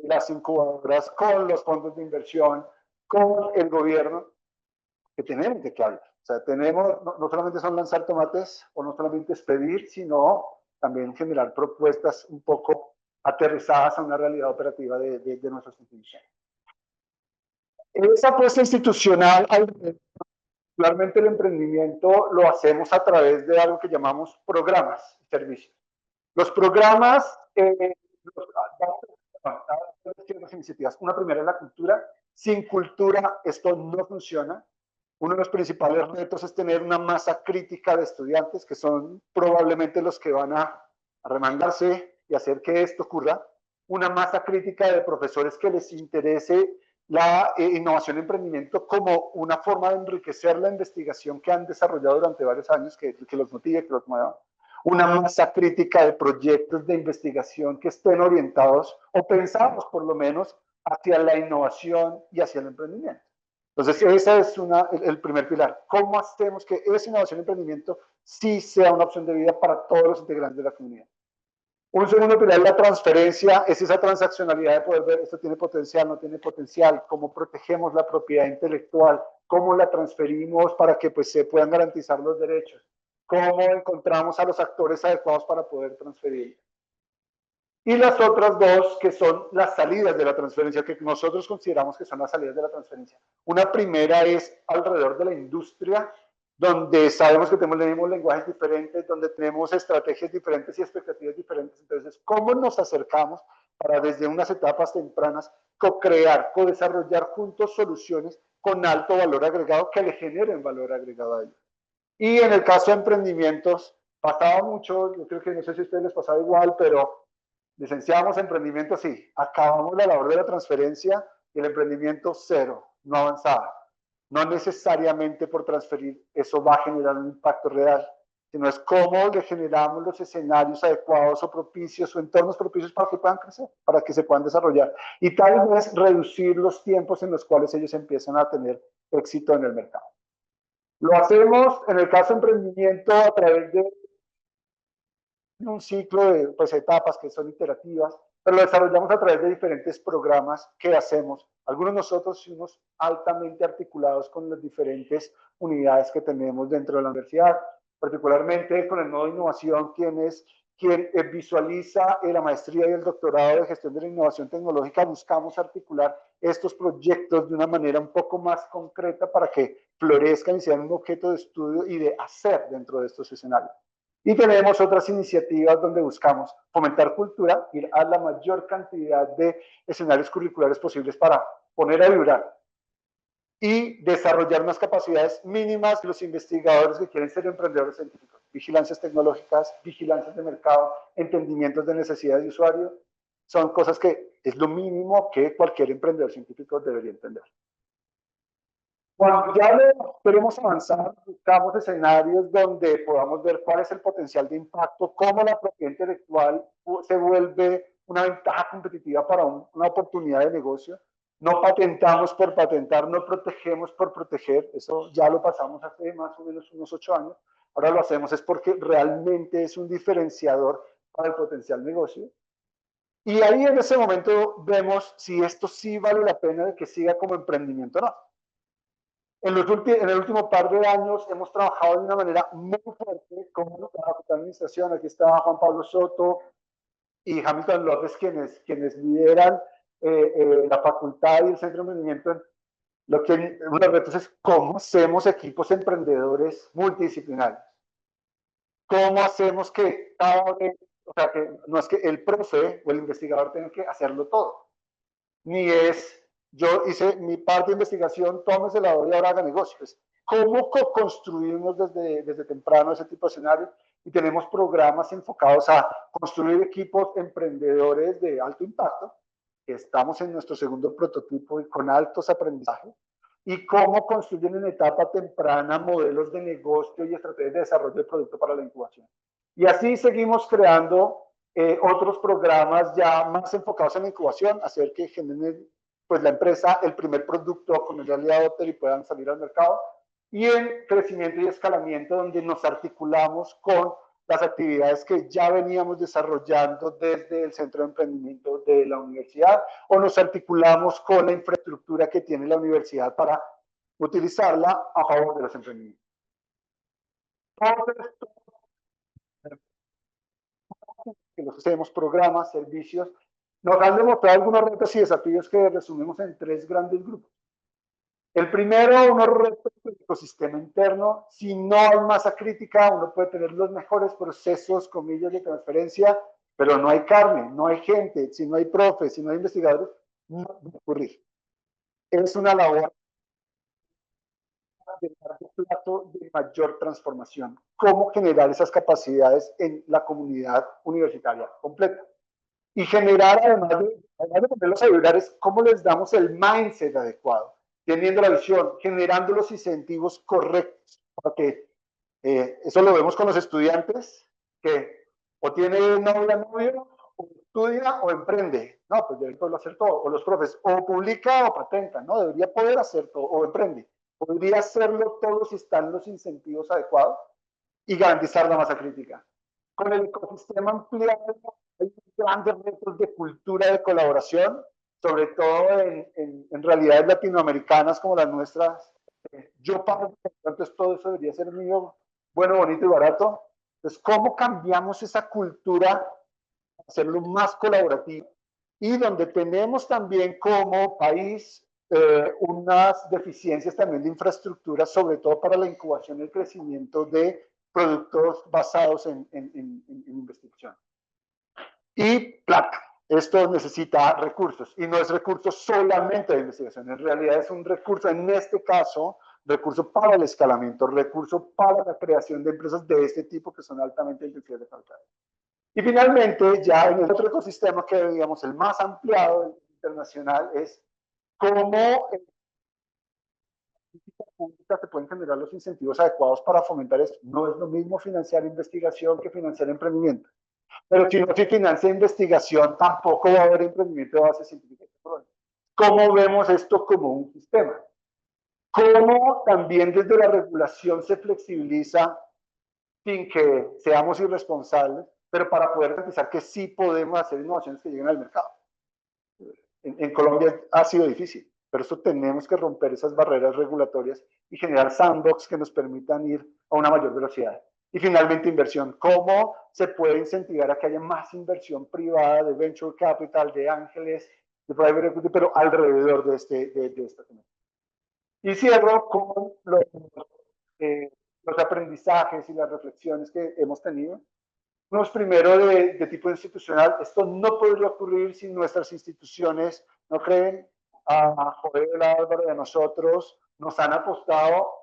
las incubadoras, con los fondos de inversión, con el gobierno, que tenemos de clave. O sea, tenemos, no solamente son lanzar tomates o no solamente es pedir, sino también generar propuestas un poco aterrizadas a una realidad operativa de nuestras instituciones. Esa apuesta institucional, particularmente el emprendimiento, lo hacemos a través de algo que llamamos programas y servicios. Los programas, las iniciativas. Una primera es la cultura. Sin cultura esto no funciona. Uno de los principales retos es tener una masa crítica de estudiantes que son probablemente los que van a remangarse y hacer que esto ocurra. Una masa crítica de profesores que les interese la innovación y emprendimiento como una forma de enriquecer la investigación que han desarrollado durante varios años, que los motive, que los mueva. Una masa crítica de proyectos de investigación que estén orientados o pensados por lo menos hacia la innovación y hacia el emprendimiento. Entonces, ese es el primer pilar. ¿Cómo hacemos que esa innovación y emprendimiento sí sea una opción de vida para todos los integrantes de la comunidad? Un segundo pilar es la transferencia, es esa transaccionalidad de poder ver esto tiene potencial, no tiene potencial, cómo protegemos la propiedad intelectual, cómo la transferimos para que pues, se puedan garantizar los derechos, cómo encontramos a los actores adecuados para poder transferir. Y las otras dos, que son las salidas de la transferencia, que nosotros consideramos que son las salidas de la transferencia. Una primera es alrededor de la industria, donde sabemos que tenemos lenguajes diferentes, donde tenemos estrategias diferentes y expectativas diferentes. Entonces, ¿cómo nos acercamos para desde unas etapas tempranas co-crear, co-desarrollar juntos soluciones con alto valor agregado que le generen valor agregado a ellos? Y en el caso de emprendimientos, pasaba mucho, yo creo que no sé si a ustedes les pasaba igual, pero licenciamos emprendimiento, sí, acabamos la labor de la transferencia y el emprendimiento cero, no avanzaba. No necesariamente por transferir eso va a generar un impacto real, sino es cómo le generamos los escenarios adecuados o propicios o entornos propicios para que puedan crecer, para que se puedan desarrollar. Y tal vez reducir los tiempos en los cuales ellos empiezan a tener éxito en el mercado. Lo hacemos en el caso de emprendimiento a través de un ciclo de pues, etapas que son iterativas, pero lo desarrollamos a través de diferentes programas que hacemos, algunos nosotros y unos altamente articulados con las diferentes unidades que tenemos dentro de la universidad, particularmente con el nodo de innovación, quien visualiza la maestría y el doctorado de gestión de la innovación tecnológica. Buscamos articular estos proyectos de una manera un poco más concreta para que florezcan y sean un objeto de estudio y de hacer dentro de estos escenarios. Y tenemos otras iniciativas donde buscamos fomentar cultura, ir a la mayor cantidad de escenarios curriculares posibles para poner a vibrar y desarrollar unas capacidades mínimas de los investigadores que quieren ser emprendedores científicos. Vigilancias tecnológicas, vigilancias de mercado, entendimientos de necesidades de usuario, son cosas que es lo mínimo que cualquier emprendedor científico debería entender. Cuando ya queremos avanzar, buscamos escenarios donde podamos ver cuál es el potencial de impacto, cómo la propiedad intelectual se vuelve una ventaja competitiva para una oportunidad de negocio. No patentamos por patentar, no protegemos por proteger, eso ya lo pasamos hace más o menos unos 8 años. Ahora lo hacemos es porque realmente es un diferenciador para el potencial negocio. Y ahí en ese momento vemos si esto sí vale la pena de que siga como emprendimiento o no. En el último par de años hemos trabajado de una manera muy fuerte con la Facultad de Administración. Aquí está Juan Pablo Soto y Hamilton López, quienes lideran la facultad y el Centro de Emprendimiento. Uno de los retos es cómo hacemos equipos emprendedores multidisciplinarios. ¿Cómo hacemos que cada vez, o sea, que no es que el profe o el investigador tenga que hacerlo todo? Ni es, yo hice mi parte de investigación, tómese la doy y ahora haga negocios. ¿Cómo construimos desde temprano ese tipo de escenarios? Y tenemos programas enfocados a construir equipos emprendedores de alto impacto, que estamos en nuestro segundo prototipo y con altos aprendizajes, y cómo construyen en etapa temprana modelos de negocio y estrategias de desarrollo de producto para la incubación. Y así seguimos creando otros programas ya más enfocados en la incubación, hacer que generen pues, la empresa el primer producto con el early adopter y puedan salir al mercado, y en crecimiento y escalamiento, donde nos articulamos con las actividades que ya veníamos desarrollando desde el Centro de Emprendimiento de la universidad, o nos articulamos con la infraestructura que tiene la universidad para utilizarla a favor de los emprendimientos. Todo esto, que los hacemos, programas, servicios, nos han demostrado algunos retos y desafíos que resumimos en 3 grandes grupos. El primero, unos retos del ecosistema interno. Si no hay masa crítica, uno puede tener los mejores procesos, comillas, de transferencia, pero no hay carne, no hay gente. Si no hay profes, si no hay investigadores, no va a ocurrir. Es una labor de largo plazo de mayor transformación. ¿Cómo generar esas capacidades en la comunidad universitaria completa? Y generar, además de ponerlos a vibrar, es cómo les damos el mindset adecuado, teniendo la visión, generando los incentivos correctos, porque eso lo vemos con los estudiantes, que o tiene novio, o estudia o emprende. No, pues debería poderlo hacer todo. O los profes, o publica o patenta, ¿no? Debería poder hacer todo, o emprende. Podría hacerlo todo si están los incentivos adecuados y garantizar la masa crítica. Con el ecosistema ampliado hay grandes retos de cultura de colaboración, sobre todo en realidades latinoamericanas como las nuestras. Yo pago, entonces todo eso debería ser mío, bueno, bonito y barato. Entonces, ¿cómo cambiamos esa cultura, hacerlo más colaborativo? Y donde tenemos también como país unas deficiencias también de infraestructura, sobre todo para la incubación y el crecimiento de productos basados en investigación. Y plata. Esto necesita recursos y no es recurso solamente de investigación, en realidad es un recurso, en este caso, recurso para el escalamiento, recurso para la creación de empresas de este tipo que son altamente intensivas de capital. Y finalmente, ya en el otro ecosistema que digamos el más ampliado, el internacional, es cómo en política pública se pueden generar los incentivos adecuados para fomentar esto. No es lo mismo financiar investigación que financiar emprendimiento. Pero si no se financia investigación, tampoco va a haber emprendimiento de base científica. ¿Cómo vemos esto como un sistema? ¿Cómo también desde la regulación se flexibiliza sin que seamos irresponsables, pero para poder garantizar que sí podemos hacer innovaciones que lleguen al mercado? En Colombia ha sido difícil, pero eso tenemos que romper esas barreras regulatorias y generar sandbox que nos permitan ir a una mayor velocidad. Y finalmente, inversión. ¿Cómo se puede incentivar a que haya más inversión privada de venture capital, de ángeles, de private equity, pero alrededor de esta temática? Y cierro con los aprendizajes y las reflexiones que hemos tenido. Unos primero de tipo institucional. Esto no podría ocurrir si nuestras instituciones no creen. A Joel, a Álvaro y a nosotros nos han apostado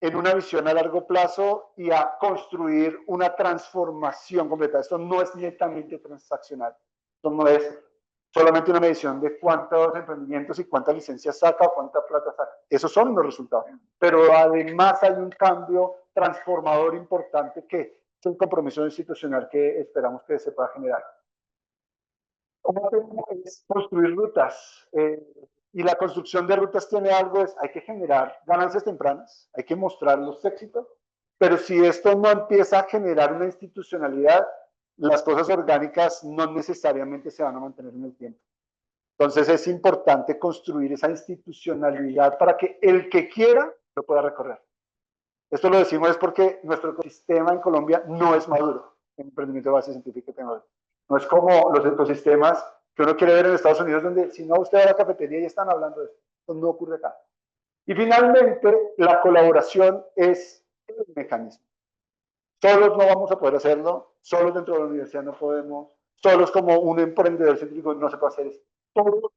en una visión a largo plazo y a construir una transformación completa. Esto no es netamente transaccional. Esto no es solamente una medición de cuántos emprendimientos y cuántas licencias saca o cuánta plata saca. Esos son los resultados. Pero además hay un cambio transformador importante que es el compromiso institucional que esperamos que se pueda generar. ¿Cómo es construir rutas? Y la construcción de rutas tiene algo, hay que generar ganancias tempranas, hay que mostrar los éxitos, pero si esto no empieza a generar una institucionalidad, las cosas orgánicas no necesariamente se van a mantener en el tiempo. Entonces es importante construir esa institucionalidad para que el que quiera lo pueda recorrer. Esto lo decimos es porque nuestro ecosistema en Colombia no es maduro en emprendimiento de base científica y tecnológica. No es como los ecosistemas que uno quiere ver en Estados Unidos, donde si no usted va a la cafetería y están hablando de esto. Esto no ocurre acá. Y finalmente, la colaboración es el mecanismo. Solos no vamos a poder hacerlo, solos dentro de la universidad no podemos, solos como un emprendedor científico no se puede hacer esto. Todos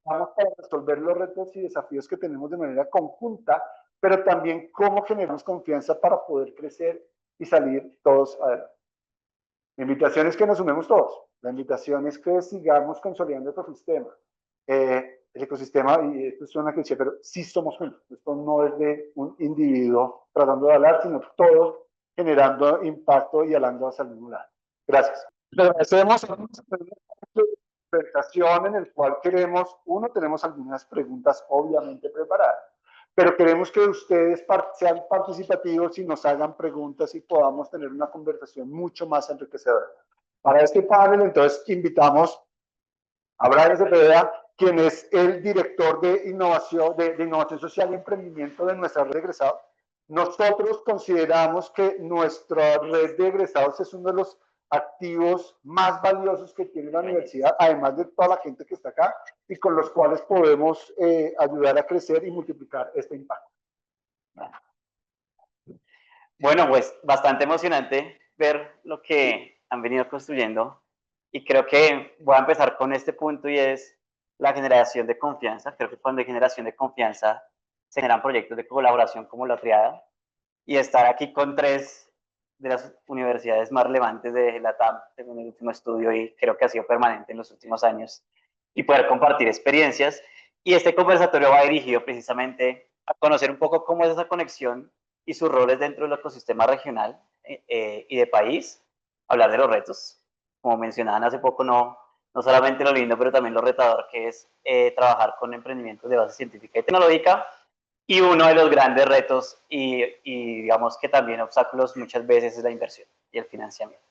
vamos para resolver los retos y desafíos que tenemos de manera conjunta, pero también cómo generamos confianza para poder crecer y salir todos adelante. La invitación es que nos sumemos todos. La invitación es que sigamos consolidando el ecosistema. El ecosistema, y esto es una cliché, pero sí somos juntos. Esto no es de un individuo tratando de hablar, sino todos generando impacto y hablando hacia el mismo lado. Gracias. Le agradecemos a presentación en el cual queremos, uno, tenemos algunas preguntas obviamente preparadas, pero queremos que ustedes sean participativos y nos hagan preguntas y podamos tener una conversación mucho más enriquecedora. Para este panel, entonces, invitamos a Brian Cepeda, quien es el director de innovación, de innovación social y emprendimiento de nuestra red de egresados. Nosotros consideramos que nuestra red de egresados es uno de los activos más valiosos que tiene la universidad, además de toda la gente que está acá y con los cuales podemos ayudar a crecer y multiplicar este impacto. Bueno, pues bastante emocionante ver lo que han venido construyendo y creo que voy a empezar con este punto y es la generación de confianza. Creo que cuando hay generación de confianza se generan proyectos de colaboración como la Triada y estar aquí con 3 de las universidades más relevantes de la TAM, según el último estudio, y creo que ha sido permanente en los últimos años, y poder compartir experiencias. Y este conversatorio va dirigido precisamente a conocer un poco cómo es esa conexión y sus roles dentro del ecosistema regional y de país, hablar de los retos, como mencionaban hace poco, no solamente lo lindo, pero también lo retador que es trabajar con emprendimientos de base científica y tecnológica, y uno de los grandes retos y digamos que también obstáculos muchas veces es la inversión y el financiamiento.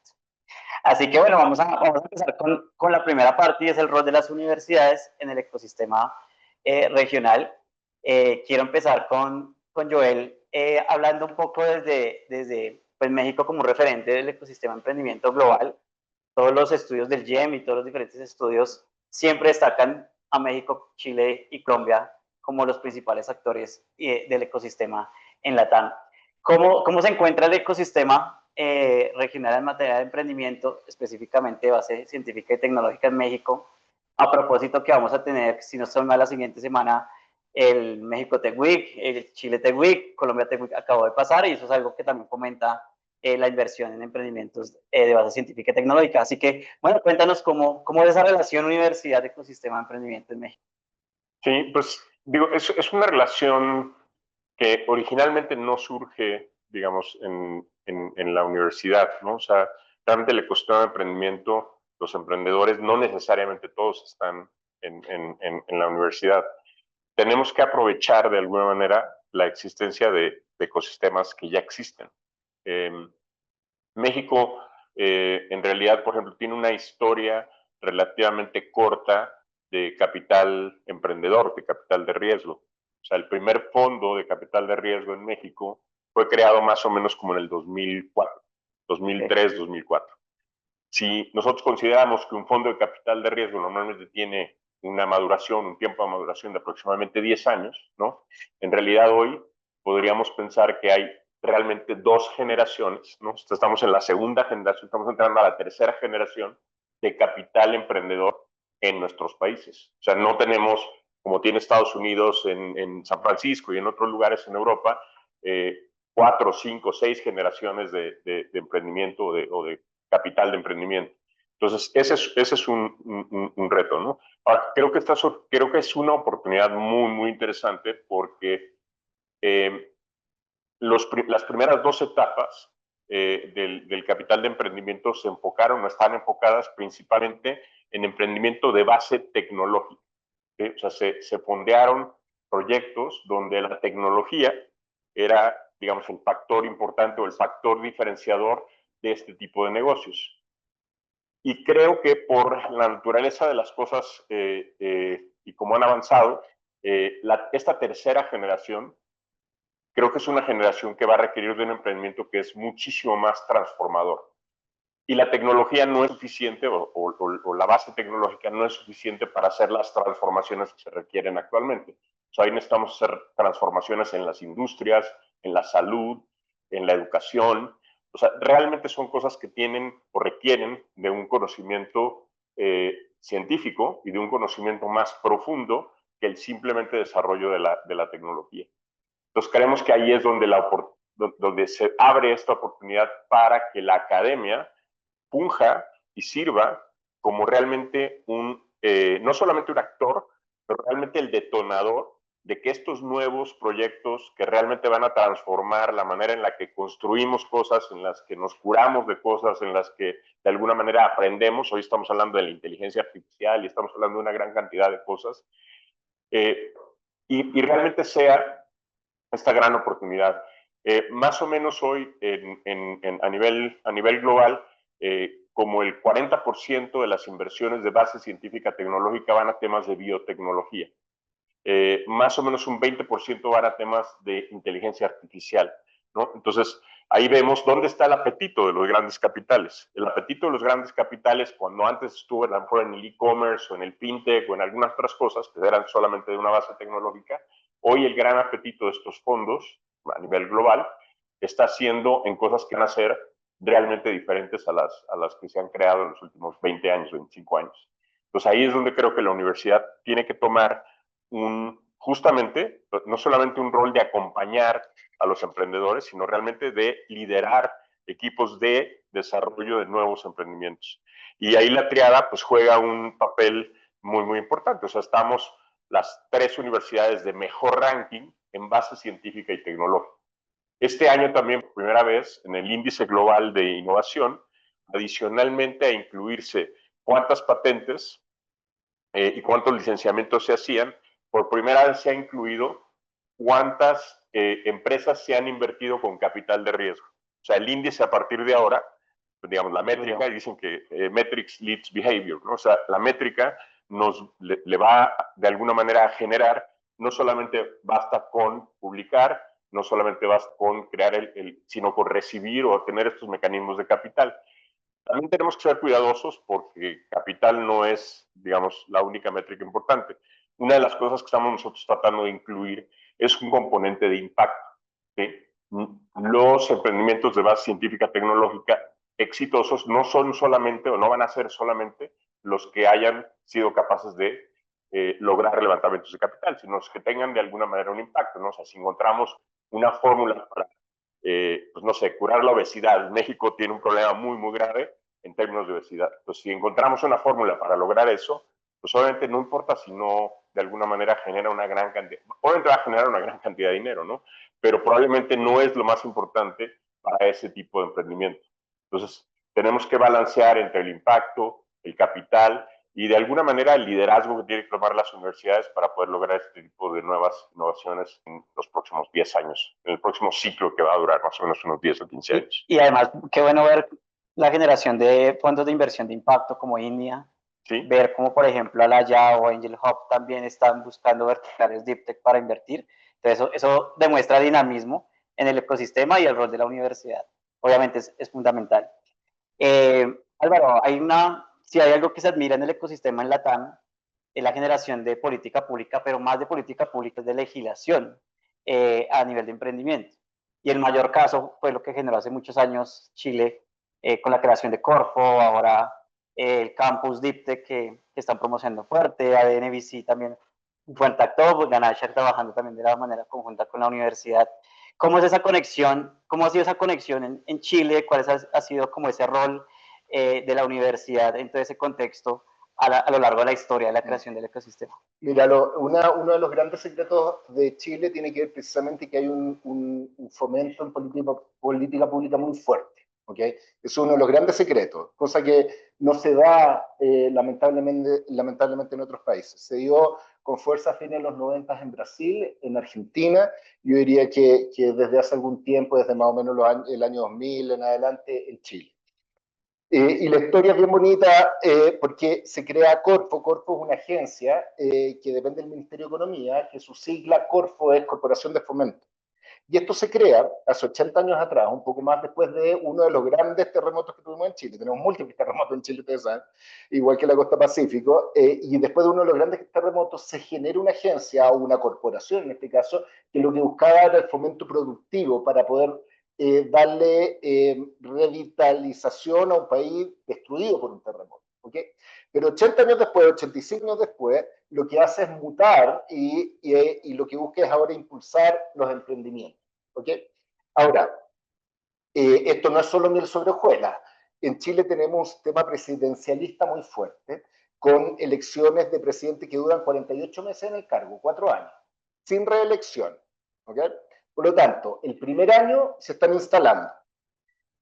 Así que bueno, vamos a empezar con la primera parte y es el rol de las universidades en el ecosistema regional. Quiero empezar con Joel hablando un poco desde pues, México como un referente del ecosistema de emprendimiento global. Todos los estudios del GEM y todos los diferentes estudios siempre destacan a México, Chile y Colombia como los principales actores del ecosistema en la TAM. ¿Cómo se encuentra el ecosistema regional en materia de emprendimiento, específicamente de base científica y tecnológica en México? A propósito que vamos a tener, si no estoy mal, la siguiente semana el México Tech Week, el Chile Tech Week, Colombia Tech Week acabó de pasar y eso es algo que también fomenta la inversión en emprendimientos de base científica y tecnológica. Así que, bueno, cuéntanos cómo es esa relación universidad-ecosistema de emprendimiento en México. Sí, pues digo, es una relación que originalmente no surge, digamos, en la universidad, ¿no? O sea, realmente el ecosistema de emprendimiento, los emprendedores, no necesariamente todos están en la universidad. Tenemos que aprovechar de alguna manera la existencia de ecosistemas que ya existen. México, en realidad, por ejemplo, tiene una historia relativamente corta de capital emprendedor, de capital de riesgo. O sea, el primer fondo de capital de riesgo en México fue creado más o menos como en el 2004, 2003, 2004. Si nosotros consideramos que un fondo de capital de riesgo normalmente tiene una maduración, un tiempo de maduración de aproximadamente 10 años, ¿no? En realidad hoy podríamos pensar que hay realmente 2 generaciones, ¿no? Estamos en la segunda generación, estamos entrando a la tercera generación de capital emprendedor en nuestros países. O sea, no tenemos, como tiene Estados Unidos en San Francisco y en otros lugares en Europa, 4, 5, 6 generaciones de emprendimiento o de capital de emprendimiento. Entonces, ese es un reto, ¿no? Ahora, creo que es una oportunidad muy interesante porque las primeras 2 etapas del capital de emprendimiento se enfocaron o están enfocadas principalmente en emprendimiento de base tecnológica. ¿Sí? O sea, se fondearon proyectos donde la tecnología era, digamos, el factor importante o el factor diferenciador de este tipo de negocios. Y creo que por la naturaleza de las cosas y como han avanzado, esta tercera generación creo que es una generación que va a requerir de un emprendimiento que es muchísimo más transformador. Y la tecnología no es suficiente, o la base tecnológica no es suficiente para hacer las transformaciones que se requieren actualmente. O sea, ahí necesitamos hacer transformaciones en las industrias, en la salud, en la educación. O sea, realmente son cosas que tienen o requieren de un conocimiento científico y de un conocimiento más profundo que el simplemente desarrollo de la tecnología. Entonces creemos que ahí es donde se abre esta oportunidad para que la academia funja y sirva como realmente no solamente un actor, pero realmente el detonador de que estos nuevos proyectos que realmente van a transformar la manera en la que construimos cosas, en las que nos curamos de cosas, en las que de alguna manera aprendemos. Hoy estamos hablando de la inteligencia artificial y estamos hablando de una gran cantidad de cosas. Y realmente sea esta gran oportunidad. Más o menos hoy, a nivel global, como el 40% de las inversiones de base científica tecnológica van a temas de biotecnología. Más o menos un 20% van a temas de inteligencia artificial, ¿no? Entonces, ahí vemos dónde está el apetito de los grandes capitales. El apetito de los grandes capitales, cuando antes estuvo a lo mejor en el e-commerce o en el fintech o en algunas otras cosas que eran solamente de una base tecnológica, hoy el gran apetito de estos fondos a nivel global está siendo en cosas que van a ser realmente diferentes a las que se han creado en los últimos 20 años, 25 años. Entonces ahí es donde creo que la universidad tiene que tomar justamente, no solamente un rol de acompañar a los emprendedores, sino realmente de liderar equipos de desarrollo de nuevos emprendimientos. Y ahí la triada pues juega un papel muy, muy importante. O sea, estamos las 3 universidades de mejor ranking en base científica y tecnológica. Este año también, por primera vez, en el índice global de innovación, adicionalmente a incluirse cuántas patentes y cuántos licenciamientos se hacían, por primera vez se ha incluido cuántas empresas se han invertido con capital de riesgo. O sea, el índice a partir de ahora, digamos, la métrica, dicen que metrics leads behavior, ¿no? O sea, la métrica le va de alguna manera a generar, no solamente basta con publicar, no solamente basta con crear sino con recibir o tener estos mecanismos de capital. También tenemos que ser cuidadosos porque capital no es, digamos, la única métrica importante. Una de las cosas que estamos nosotros tratando de incluir es un componente de impacto. ¿Sí? Los emprendimientos de base científica tecnológica exitosos no son solamente o no van a ser solamente los que hayan sido capaces de lograr levantamientos de capital, sino los que tengan de alguna manera un impacto, ¿no? O sea, si encontramos una fórmula para pues no sé, curar la obesidad. México tiene un problema muy, muy grave en términos de obesidad. Entonces, si encontramos una fórmula para lograr eso, pues obviamente no importa si no de alguna manera genera una gran cantidad, obviamente va a generar una gran cantidad de dinero, ¿no? Pero probablemente no es lo más importante para ese tipo de emprendimiento. Entonces, tenemos que balancear entre el impacto, el capital y de alguna manera el liderazgo que tienen que tomar las universidades para poder lograr este tipo de nuevas innovaciones en los próximos 10 años, en el próximo ciclo que va a durar más o menos unos 10 o 15 años. Y además, qué bueno ver la generación de fondos de inversión de impacto como India, ¿sí? Ver cómo, por ejemplo, Alaya o Angel Hub también están buscando verticales Deep Tech para invertir. Entonces, eso demuestra dinamismo en el ecosistema y el rol de la universidad. Obviamente es fundamental. Álvaro, si hay algo que se admira en el ecosistema en Latam, es la generación de política pública, pero más de política pública es de legislación a nivel de emprendimiento. Y el mayor caso fue lo que generó hace muchos años Chile con la creación de Corfo, ahora el campus DeepTech que están promocionando fuerte, ADNVC también fuerte actor, Ganashar trabajando también de la manera conjunta con la universidad. ¿Cómo es esa conexión? ¿Cómo ha sido esa conexión en Chile? ¿Cuál ha sido como ese rol de la universidad en todo ese contexto a lo largo de la historia de la creación del ecosistema? Mira, uno de los grandes secretos de Chile tiene que ver precisamente que hay un fomento en política pública muy fuerte. ¿Okay? Es uno de los grandes secretos, cosa que no se da lamentablemente en otros países. Se dio con fuerza a fines de los 90 en Brasil, en Argentina. Yo diría que desde hace algún tiempo, desde más o menos el año 2000 en adelante, en Chile. Y la historia es bien bonita porque se crea Corfo. Corfo es una agencia que depende del Ministerio de Economía, que su sigla Corfo es Corporación de Fomento. Y esto se crea hace 80 años atrás, un poco más después de uno de los grandes terremotos que tuvimos en Chile. Tenemos múltiples terremotos en Chile, ustedes saben, igual que la costa Pacífico. Y después de uno de los grandes terremotos se genera una agencia o una corporación, en este caso, que lo que buscaba era el fomento productivo para poder darle revitalización a un país destruido por un terremoto. ¿Okay? Pero 80 años después, 85 años después, lo que hace es mutar y lo que busca es ahora impulsar los emprendimientos. ¿Okay? Ahora, esto no es solo miel sobre hojuelas. En Chile tenemos un sistema presidencialista muy fuerte, con elecciones de presidente que duran 48 meses en el cargo, 4 años, sin reelección. ¿Okay? Por lo tanto, el primer año se están instalando,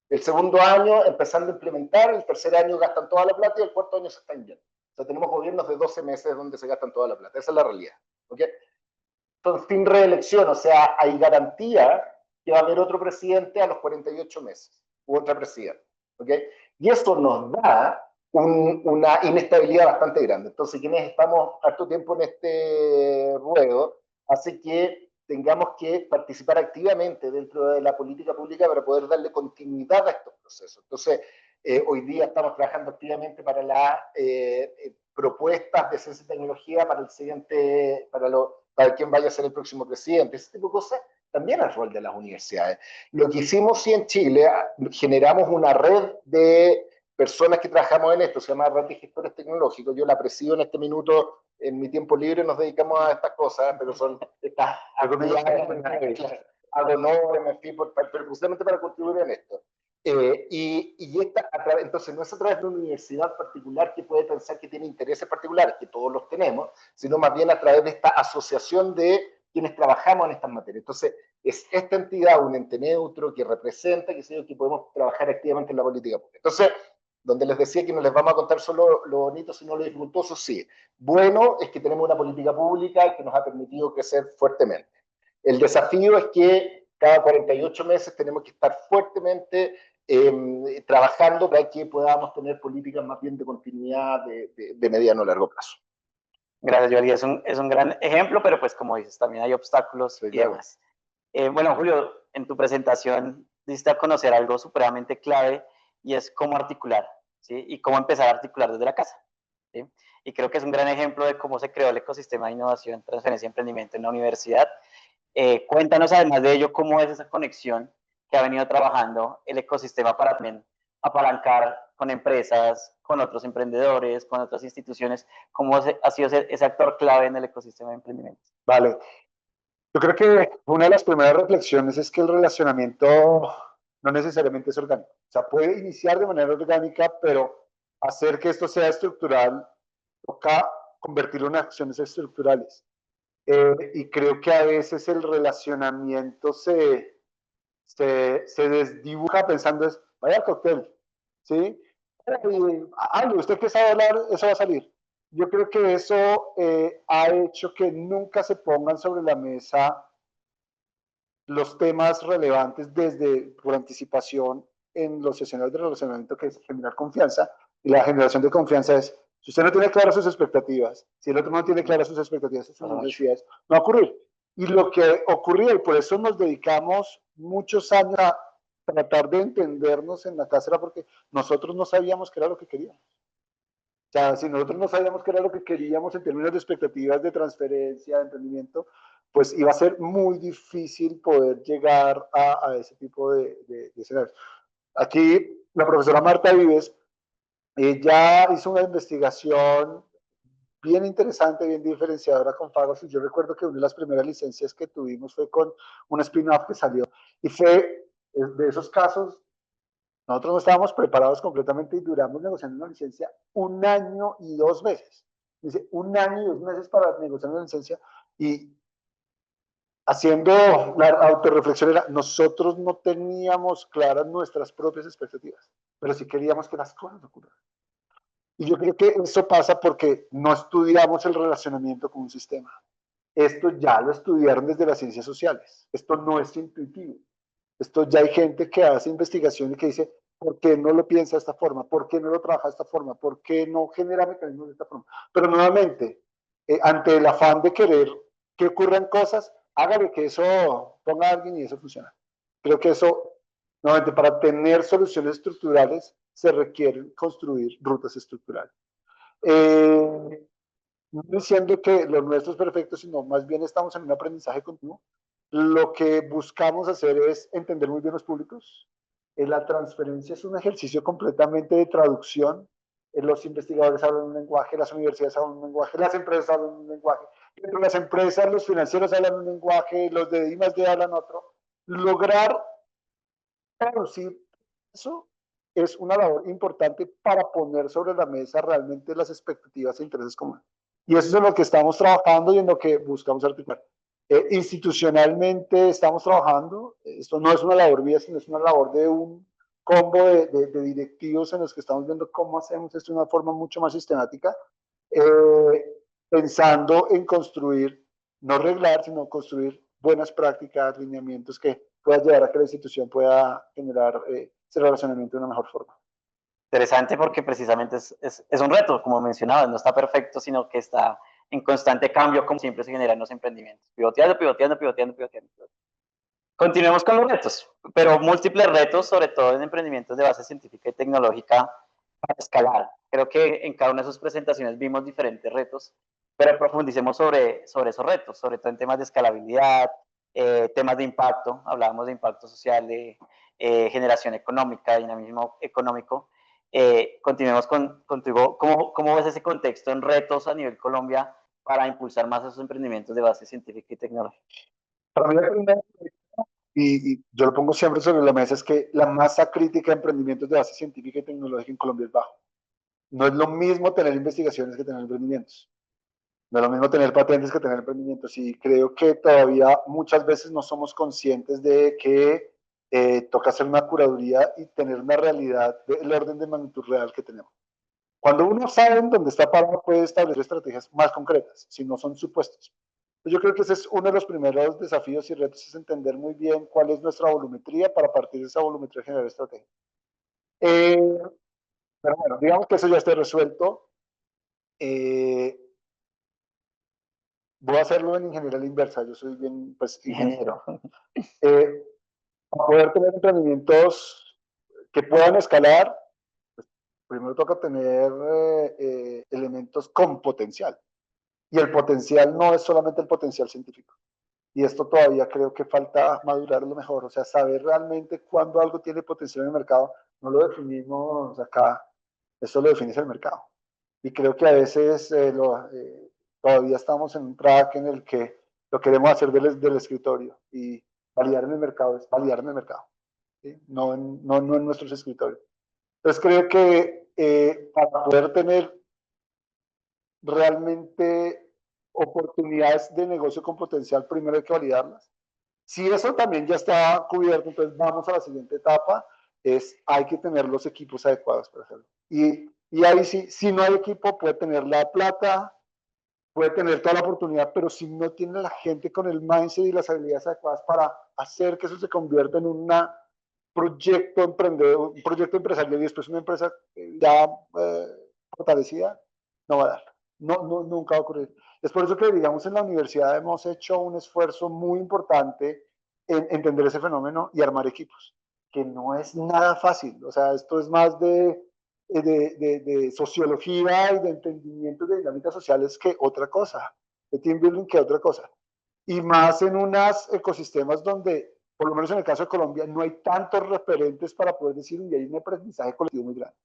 el segundo año empezando a implementar, el tercer año gastan toda la plata y el cuarto año se están yendo. O sea, tenemos gobiernos de 12 meses donde se gastan toda la plata. Esa es la realidad. ¿Okay? Entonces, sin reelección, o sea, hay garantía que va a haber otro presidente a los 48 meses, u otra presidenta. ¿Okay? Y eso nos da una inestabilidad bastante grande. Entonces, quienes estamos harto tiempo en este ruedo, hace que tengamos que participar activamente dentro de la política pública para poder darle continuidad a estos procesos. Entonces, hoy día estamos trabajando activamente para las propuestas de ciencia y tecnología para el siguiente, para quién vaya a ser el próximo presidente, ese tipo de cosas, también es rol de las universidades. Lo que hicimos sí en Chile, generamos una red de personas que trabajamos en esto, se llama Red de Gestores Tecnológicos, yo la presido en este minuto, en mi tiempo libre nos dedicamos a estas cosas, pero son estas actividades, ad honorem, en fin, pero justamente para contribuir en esto. Entonces no es a través de una universidad particular que puede pensar que tiene intereses particulares, que todos los tenemos, sino más bien a través de esta asociación de quienes trabajamos en estas materias. Entonces, es esta entidad, un ente neutro que representa, que podemos trabajar activamente en la política pública. Entonces, donde les decía que no les vamos a contar solo lo bonito, sino lo dificultoso, sí. Bueno es que tenemos una política pública que nos ha permitido crecer fuertemente. El desafío es que cada 48 meses tenemos que estar fuertemente trabajando para que podamos tener políticas más bien de continuidad de mediano a largo plazo. Gracias, Jordi. Es un gran ejemplo, pero pues como dices, también hay obstáculos sí, y demás. Bueno, Julio, en tu presentación diste a conocer algo supremamente clave y es cómo articular, ¿sí? Y cómo empezar a articular desde la casa, ¿sí? Y creo que es un gran ejemplo de cómo se creó el ecosistema de innovación, transferencia y emprendimiento en la universidad. Cuéntanos además de ello cómo es esa conexión que ha venido trabajando el ecosistema para también apalancar con empresas, con otros emprendedores, con otras instituciones, cómo ha sido ese actor clave en el ecosistema de emprendimiento. Vale. Yo creo que una de las primeras reflexiones es que el relacionamiento no necesariamente es orgánico. O sea, puede iniciar de manera orgánica, pero hacer que esto sea estructural toca convertirlo en acciones estructurales. Y creo que a veces el relacionamiento se desdibuja pensando es, vaya al cóctel, ¿sí? Usted que sabe hablar, eso va a salir. Yo creo que eso ha hecho que nunca se pongan sobre la mesa los temas relevantes por anticipación en los escenarios de relacionamiento, que es generar confianza. Y la generación de confianza es, si usted no tiene claras sus expectativas, si el otro no tiene claras sus expectativas, sus necesidades, no va a ocurrir. Y lo que ocurrió, y por eso nos dedicamos muchos años a tratar de entendernos en la casa, era porque nosotros no sabíamos qué era lo que queríamos. O sea, si nosotros no sabíamos qué era lo que queríamos en términos de expectativas de transferencia, de emprendimiento, pues iba a ser muy difícil poder llegar a ese tipo de escenarios. Aquí la profesora Marta Vives, ella hizo una investigación bien interesante, bien diferenciadora con Fagos, y yo recuerdo que una de las primeras licencias que tuvimos fue con un spin-off que salió, y fue de esos casos. Nosotros no estábamos preparados completamente y duramos negociando una licencia 1 año y 2 meses. Dice, 1 año y 2 meses para negociar una licencia, y haciendo la autorreflexión era, nosotros no teníamos claras nuestras propias expectativas, pero sí queríamos que las cosas ocurrieran. Y yo creo que eso pasa porque no estudiamos el relacionamiento con un sistema. Esto ya lo estudiaron desde las ciencias sociales. Esto no es intuitivo. Esto ya hay gente que hace investigación y que dice, ¿Por qué no lo piensa de esta forma? ¿Por qué no lo trabaja de esta forma? ¿Por qué no genera mecanismos de esta forma? Pero nuevamente, ante el afán de querer que ocurran cosas, hágale que eso ponga a alguien y eso funciona. Creo que eso, nuevamente, para tener soluciones estructurales se requiere construir rutas estructurales. No diciendo que lo nuestro es perfecto, sino más bien estamos en un aprendizaje continuo. Lo que buscamos hacer es entender muy bien los públicos. La transferencia es un ejercicio completamente de traducción. Los investigadores hablan un lenguaje, las universidades hablan un lenguaje, las empresas hablan un lenguaje. Entre las empresas, los financieros hablan un lenguaje, los de I+D hablan otro. Lograr traducir eso es una labor importante para poner sobre la mesa realmente las expectativas e intereses comunes. Y eso es en lo que estamos trabajando y en lo que buscamos articular. Institucionalmente estamos trabajando, esto no es una labor mía, sino es una labor de un combo de directivos en los que estamos viendo cómo hacemos esto de una forma mucho más sistemática, pensando en construir, no arreglar, sino construir buenas prácticas, lineamientos que puedan llevar a que la institución pueda generar ese relacionamiento de una mejor forma. Interesante porque precisamente es un reto, como mencionabas, no está perfecto, sino que está en constante cambio, como siempre se generan los emprendimientos, pivoteando. Continuemos con los retos, pero múltiples retos, sobre todo en emprendimientos de base científica y tecnológica para escalar. Creo que en cada una de sus presentaciones vimos diferentes retos, pero profundicemos sobre esos retos, sobre todo en temas de escalabilidad, temas de impacto, hablábamos de impacto social, de generación económica, dinamismo económico. Continuemos contigo. ¿Cómo ves ese contexto en retos a nivel Colombia para impulsar más esos emprendimientos de base científica y tecnológica? Para mí, y yo lo pongo siempre sobre la mesa, es que la masa crítica de emprendimientos de base científica y tecnológica en Colombia es bajo. No es lo mismo tener investigaciones que tener emprendimientos. No es lo mismo tener patentes que tener emprendimientos. Y creo que todavía muchas veces no somos conscientes de que toca hacer una curaduría y tener una realidad del orden de magnitud real que tenemos. Cuando uno sabe en dónde está parado, puede establecer estrategias más concretas, si no son supuestos. Yo creo que ese es uno de los primeros desafíos y retos, es entender muy bien cuál es nuestra volumetría para partir de esa volumetría generar estrategia. Pero bueno, digamos que eso ya esté resuelto. Voy a hacerlo en ingeniería a la inversa, yo soy bien, pues, ingeniero. Para poder tener emprendimientos que puedan escalar, pues, primero toca tener elementos con potencial. Y el potencial no es solamente el potencial científico. Y esto todavía creo que falta madurarlo mejor, o sea, saber realmente cuándo algo tiene potencial en el mercado, no lo definimos acá, eso lo define el mercado. Y creo que a veces todavía estamos en un track en el que lo queremos hacer del escritorio, y validar en el mercado es validar en el mercado, ¿sí? No en nuestros escritorios. Entonces creo que para poder tener realmente oportunidades de negocio con potencial, primero hay que validarlas. Si eso también ya está cubierto, entonces vamos a la siguiente etapa, hay que tener los equipos adecuados para hacerlo. Y ahí sí, si no hay equipo, puede tener la plata, puede tener toda la oportunidad, pero si no tiene la gente con el mindset y las habilidades adecuadas para hacer que eso se convierta en un proyecto emprendedor, un proyecto empresarial y después una empresa ya fortalecida, no va a dar. Nunca va a ocurrir. Es por eso que, digamos, en la universidad hemos hecho un esfuerzo muy importante en entender ese fenómeno y armar equipos, que no es nada fácil. O sea, esto es más de sociología y de entendimiento de dinámicas sociales que otra cosa, de team building que otra cosa. Y más en unos ecosistemas donde, por lo menos en el caso de Colombia, no hay tantos referentes para poder decir, y hay un aprendizaje colectivo muy grande.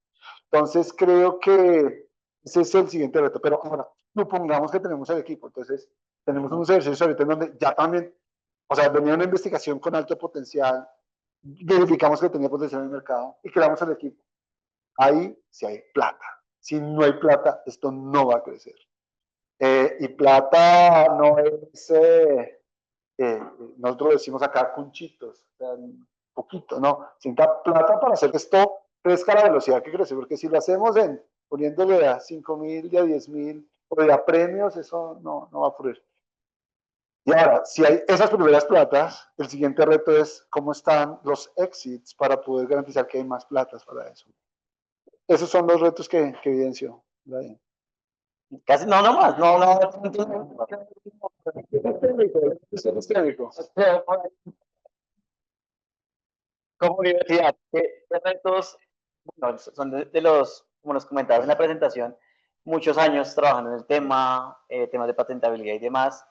Entonces, creo que ese es el siguiente reto. Pero ahora, supongamos que tenemos el equipo. Entonces, tenemos unos ejercicios ahorita en donde ya también, o sea, venía una investigación con alto potencial, verificamos que tenía potencial en el mercado y creamos el equipo. Ahí sí hay plata. Si no hay plata, esto no va a crecer. Y plata no es, nosotros decimos acá, cunchitos, o sea, un poquito, no. Sienta plata para hacer que esto crezca a la velocidad que crece, porque si lo hacemos poniéndole a 5.000 y a 10.000 o de a premios, eso no va a ocurrir. Y ahora, si hay esas primeras platas, el siguiente reto es cómo están los exits para poder garantizar que hay más platas para eso. Esos son los retos que evidenció. Brian. Casi, no, no más, no, no. Como universidad, ¿qué retos, bueno, son de los, como nos comentabas en la presentación, muchos años trabajando en el tema, temas de patentabilidad y demás?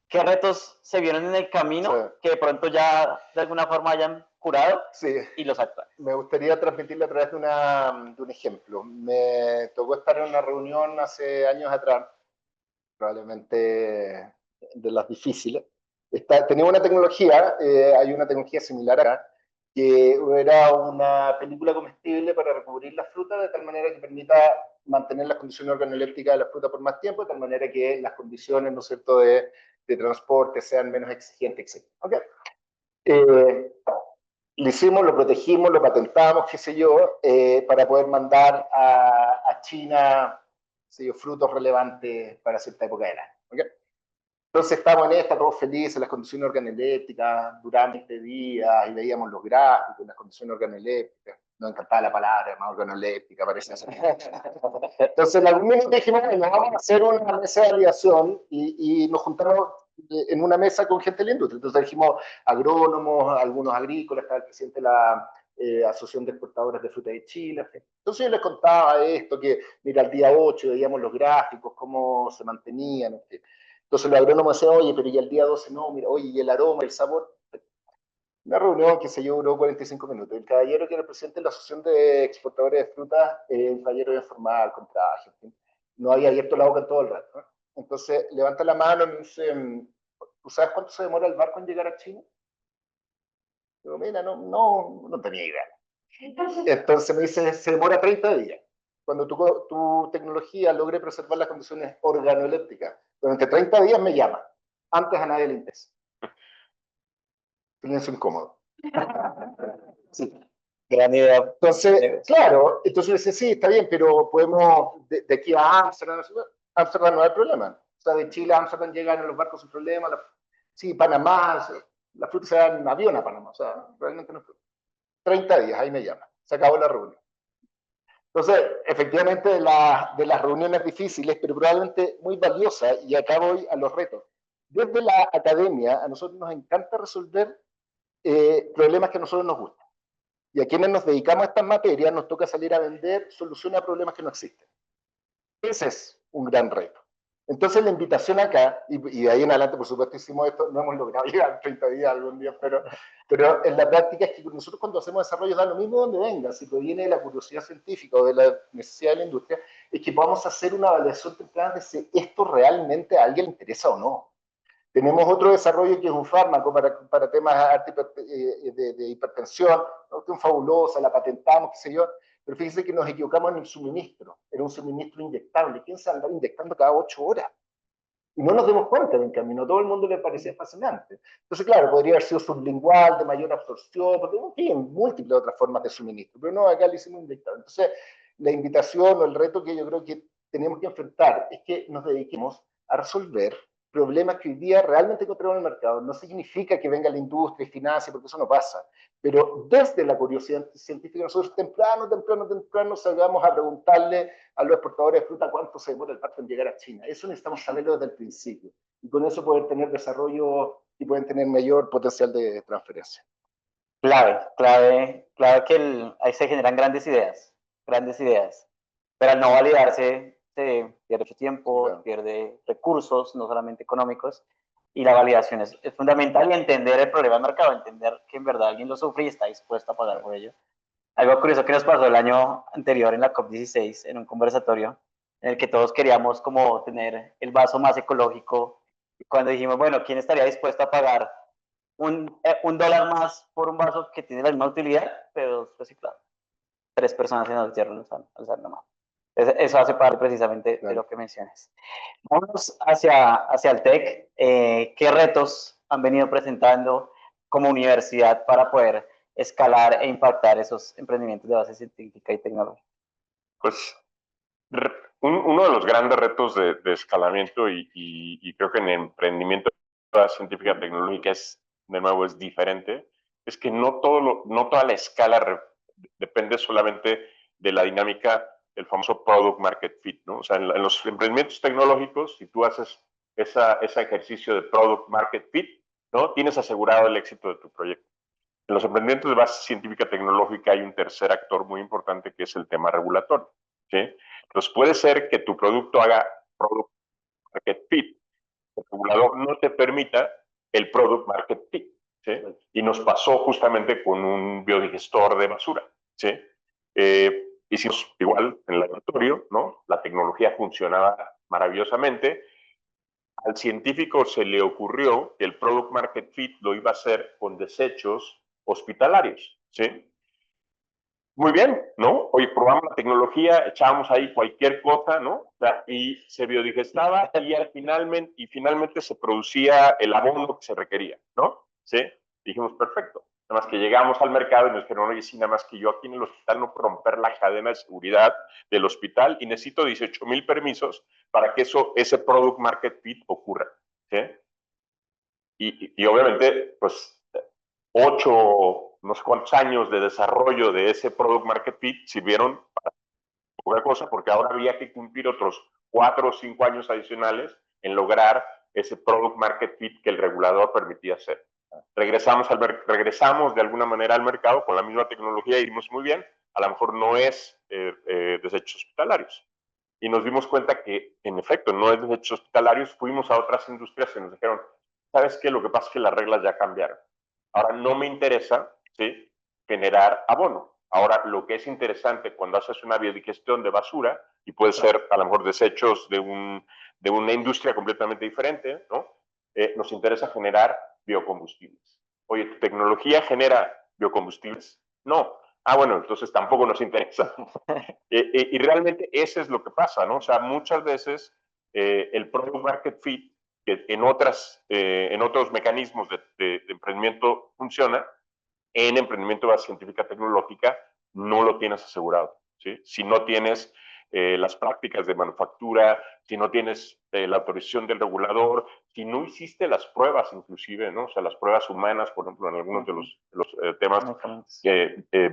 ¿Qué retos se vieron en el camino Sí. que de pronto ya de alguna forma hayan curado Sí, y los actuales? me gustaría transmitirlo a través de un ejemplo. Me tocó estar en una reunión hace años atrás, probablemente de las difíciles. Tenía una tecnología, hay una tecnología similar acá, que era una película comestible para recubrir la fruta de tal manera que permita mantener las condiciones organolépticas de la fruta por más tiempo, de tal manera que las condiciones, ¿no es cierto?, de transporte sean menos exigentes, etc. ¿Okay? Lo hicimos, lo protegimos, lo patentamos, qué sé yo, para poder mandar a China, qué sé yo, frutos relevantes para cierta época del año. ¿Okay? Entonces estamos en esta, todos felices, las condiciones organolépticas, durante este día, y veíamos los gráficos, las condiciones organolépticas. Nos encantaba la palabra, más organoléptica, parece así. Entonces en algún momento dijimos, bueno, vamos a hacer una mesa de aliación y nos juntamos en una mesa con gente de la industria. Entonces dijimos agrónomos, algunos agrícolas, estaba el presidente de la Asociación de Exportadores de Fruta de Chile. Entonces yo les contaba esto, que mira, el día 8 veíamos los gráficos, cómo se mantenían. Entonces los agrónomos decían, oye, pero y el día 12 no, mira, oye, y el aroma, el sabor. Una reunión que se duró 45 minutos. El caballero que era el presidente de la Asociación de Exportadores de Frutas, un caballero bien formal, con traje, no había abierto la boca en todo el rato. ¿No? Entonces levanta la mano y me dice, ¿tú sabes cuánto se demora el barco en llegar a China? Digo, mira, no tenía idea. Entonces me dice, se demora 30 días. Cuando tu tecnología logre preservar las condiciones organolépticas, durante 30 días me llama. Antes a nadie le interesa. Silencio incómodo. Sí. Gran idea. Entonces, claro, entonces dice, sí, está bien, pero podemos, de aquí a Ámsterdam, Ámsterdam no hay problema. O sea, de Chile a Ámsterdam llegan en los barcos sin problema. Sí, Panamá, la fruta se da en avión a Panamá, o sea, realmente no es problema. 30 días, ahí me llama. Se acabó la reunión. Entonces, efectivamente, de las reuniones difíciles, pero probablemente muy valiosas, y acá voy a los retos. Desde la academia, a nosotros nos encanta resolver problemas que a nosotros nos gustan. Y a quienes nos dedicamos a estas materias nos toca salir a vender soluciones a problemas que no existen. Ese es un gran reto. Entonces la invitación acá, y de ahí en adelante por supuesto hicimos esto, no hemos logrado llegar a 30 días algún día, pero en la práctica es que nosotros cuando hacemos desarrollo da lo mismo donde venga, si proviene de la curiosidad científica o de la necesidad de la industria, es que podamos hacer una evaluación temprana de si esto realmente a alguien le interesa o no. Tenemos otro desarrollo que es un fármaco para temas de hipertensión, ¿no? Que es fabulosa, la patentamos, qué sé yo, pero fíjense que nos equivocamos en el suministro, era un suministro inyectable. ¿Quién se anda inyectando cada 8 horas? Y no nos dimos cuenta en el camino, todo el mundo le parecía fascinante. Entonces, claro, podría haber sido sublingual, de mayor absorción, porque en fin, múltiples otras formas de suministro, pero no, acá le hicimos inyectable. Entonces, la invitación o el reto que yo creo que tenemos que enfrentar es que nos dediquemos a resolver problemas que hoy día realmente encontramos en el mercado. No significa que venga la industria y financie, porque eso no pasa, pero desde la curiosidad científica nosotros temprano salgamos a preguntarle a los exportadores de fruta cuánto se demora el parto en llegar a China. Eso necesitamos saberlo desde el principio. Y con eso poder tener desarrollo y pueden tener mayor potencial de transferencia. Clave que ahí se generan grandes ideas. Pero al no validarse, se pierde mucho tiempo, Claro. pierde recursos, no solamente económicos, y la validación es fundamental y entender el problema del mercado, entender que en verdad alguien lo sufre y está dispuesto a pagar por ello. Algo curioso que nos pasó el año anterior en la COP16, en un conversatorio, en el que todos queríamos como tener el vaso más ecológico, y cuando dijimos, bueno, ¿quién estaría dispuesto a pagar un dólar más por un vaso que tiene la misma utilidad, pero es reciclado? 3 personas se nos dieron alzando más. Eso hace parte precisamente de lo que mencionas. Vamos hacia el TEC. ¿Qué retos han venido presentando como universidad para poder escalar e impactar esos emprendimientos de base científica y tecnológica? Pues uno de los grandes retos de escalamiento y creo que en emprendimiento científica tecnológica es, de nuevo, es diferente, es que no toda la escala depende solamente de la dinámica del famoso product market fit, ¿no? O sea, en los emprendimientos tecnológicos, si tú haces ese ejercicio de product market fit, ¿no? Tienes asegurado el éxito de tu proyecto. En los emprendimientos de base científica tecnológica hay un tercer actor muy importante que es el tema regulatorio, ¿sí? Entonces puede ser que tu producto haga product market fit, el regulador no te permita el product market fit, ¿sí? Y nos pasó justamente con un biodigestor de basura, ¿sí? Hicimos igual en el laboratorio, ¿no? La tecnología funcionaba maravillosamente. Al científico se le ocurrió que el product market fit lo iba a hacer con desechos hospitalarios, ¿sí? Muy bien, ¿no? Oye, probamos la tecnología, echábamos ahí cualquier cosa, ¿no? O sea, y se biodigestaba y finalmente se producía el abono que se requería, ¿no? ¿Sí? Dijimos, perfecto. Nada más que llegamos al mercado y nos dijeron, oye, sí, nada más que yo aquí en el hospital no puedo romper la cadena de seguridad del hospital y necesito 18,000 permisos para que ese product market fit ocurra, ¿sí? Y obviamente, pues, 8, no sé cuántos años de desarrollo de ese product market fit sirvieron para poca cosa, porque ahora había que cumplir otros 4 o 5 años adicionales en lograr ese product market fit que el regulador permitía hacer. Regresamos de alguna manera al mercado con la misma tecnología y dimos muy bien, a lo mejor no es desechos hospitalarios. Y nos dimos cuenta que, en efecto, no es desechos hospitalarios. Fuimos a otras industrias y nos dijeron, ¿sabes qué? Lo que pasa es que las reglas ya cambiaron. Ahora no me interesa, ¿sí?, generar abono. Ahora, lo que es interesante cuando haces una biodigestión de basura, y puede ser a lo mejor desechos de una industria completamente diferente, ¿no? Nos interesa generar biocombustibles. Oye, ¿tu tecnología genera biocombustibles? No. Ah, bueno, entonces tampoco nos interesa. Y realmente eso es lo que pasa, ¿no? O sea, muchas veces el product market fit, que en otros mecanismos de emprendimiento funciona, en emprendimiento de base científica tecnológica no lo tienes asegurado, ¿sí? Si no tienes las prácticas de manufactura, si no tienes la autorización del regulador, si no hiciste las pruebas inclusive, ¿no? O sea, las pruebas humanas, por ejemplo, en algunos de los temas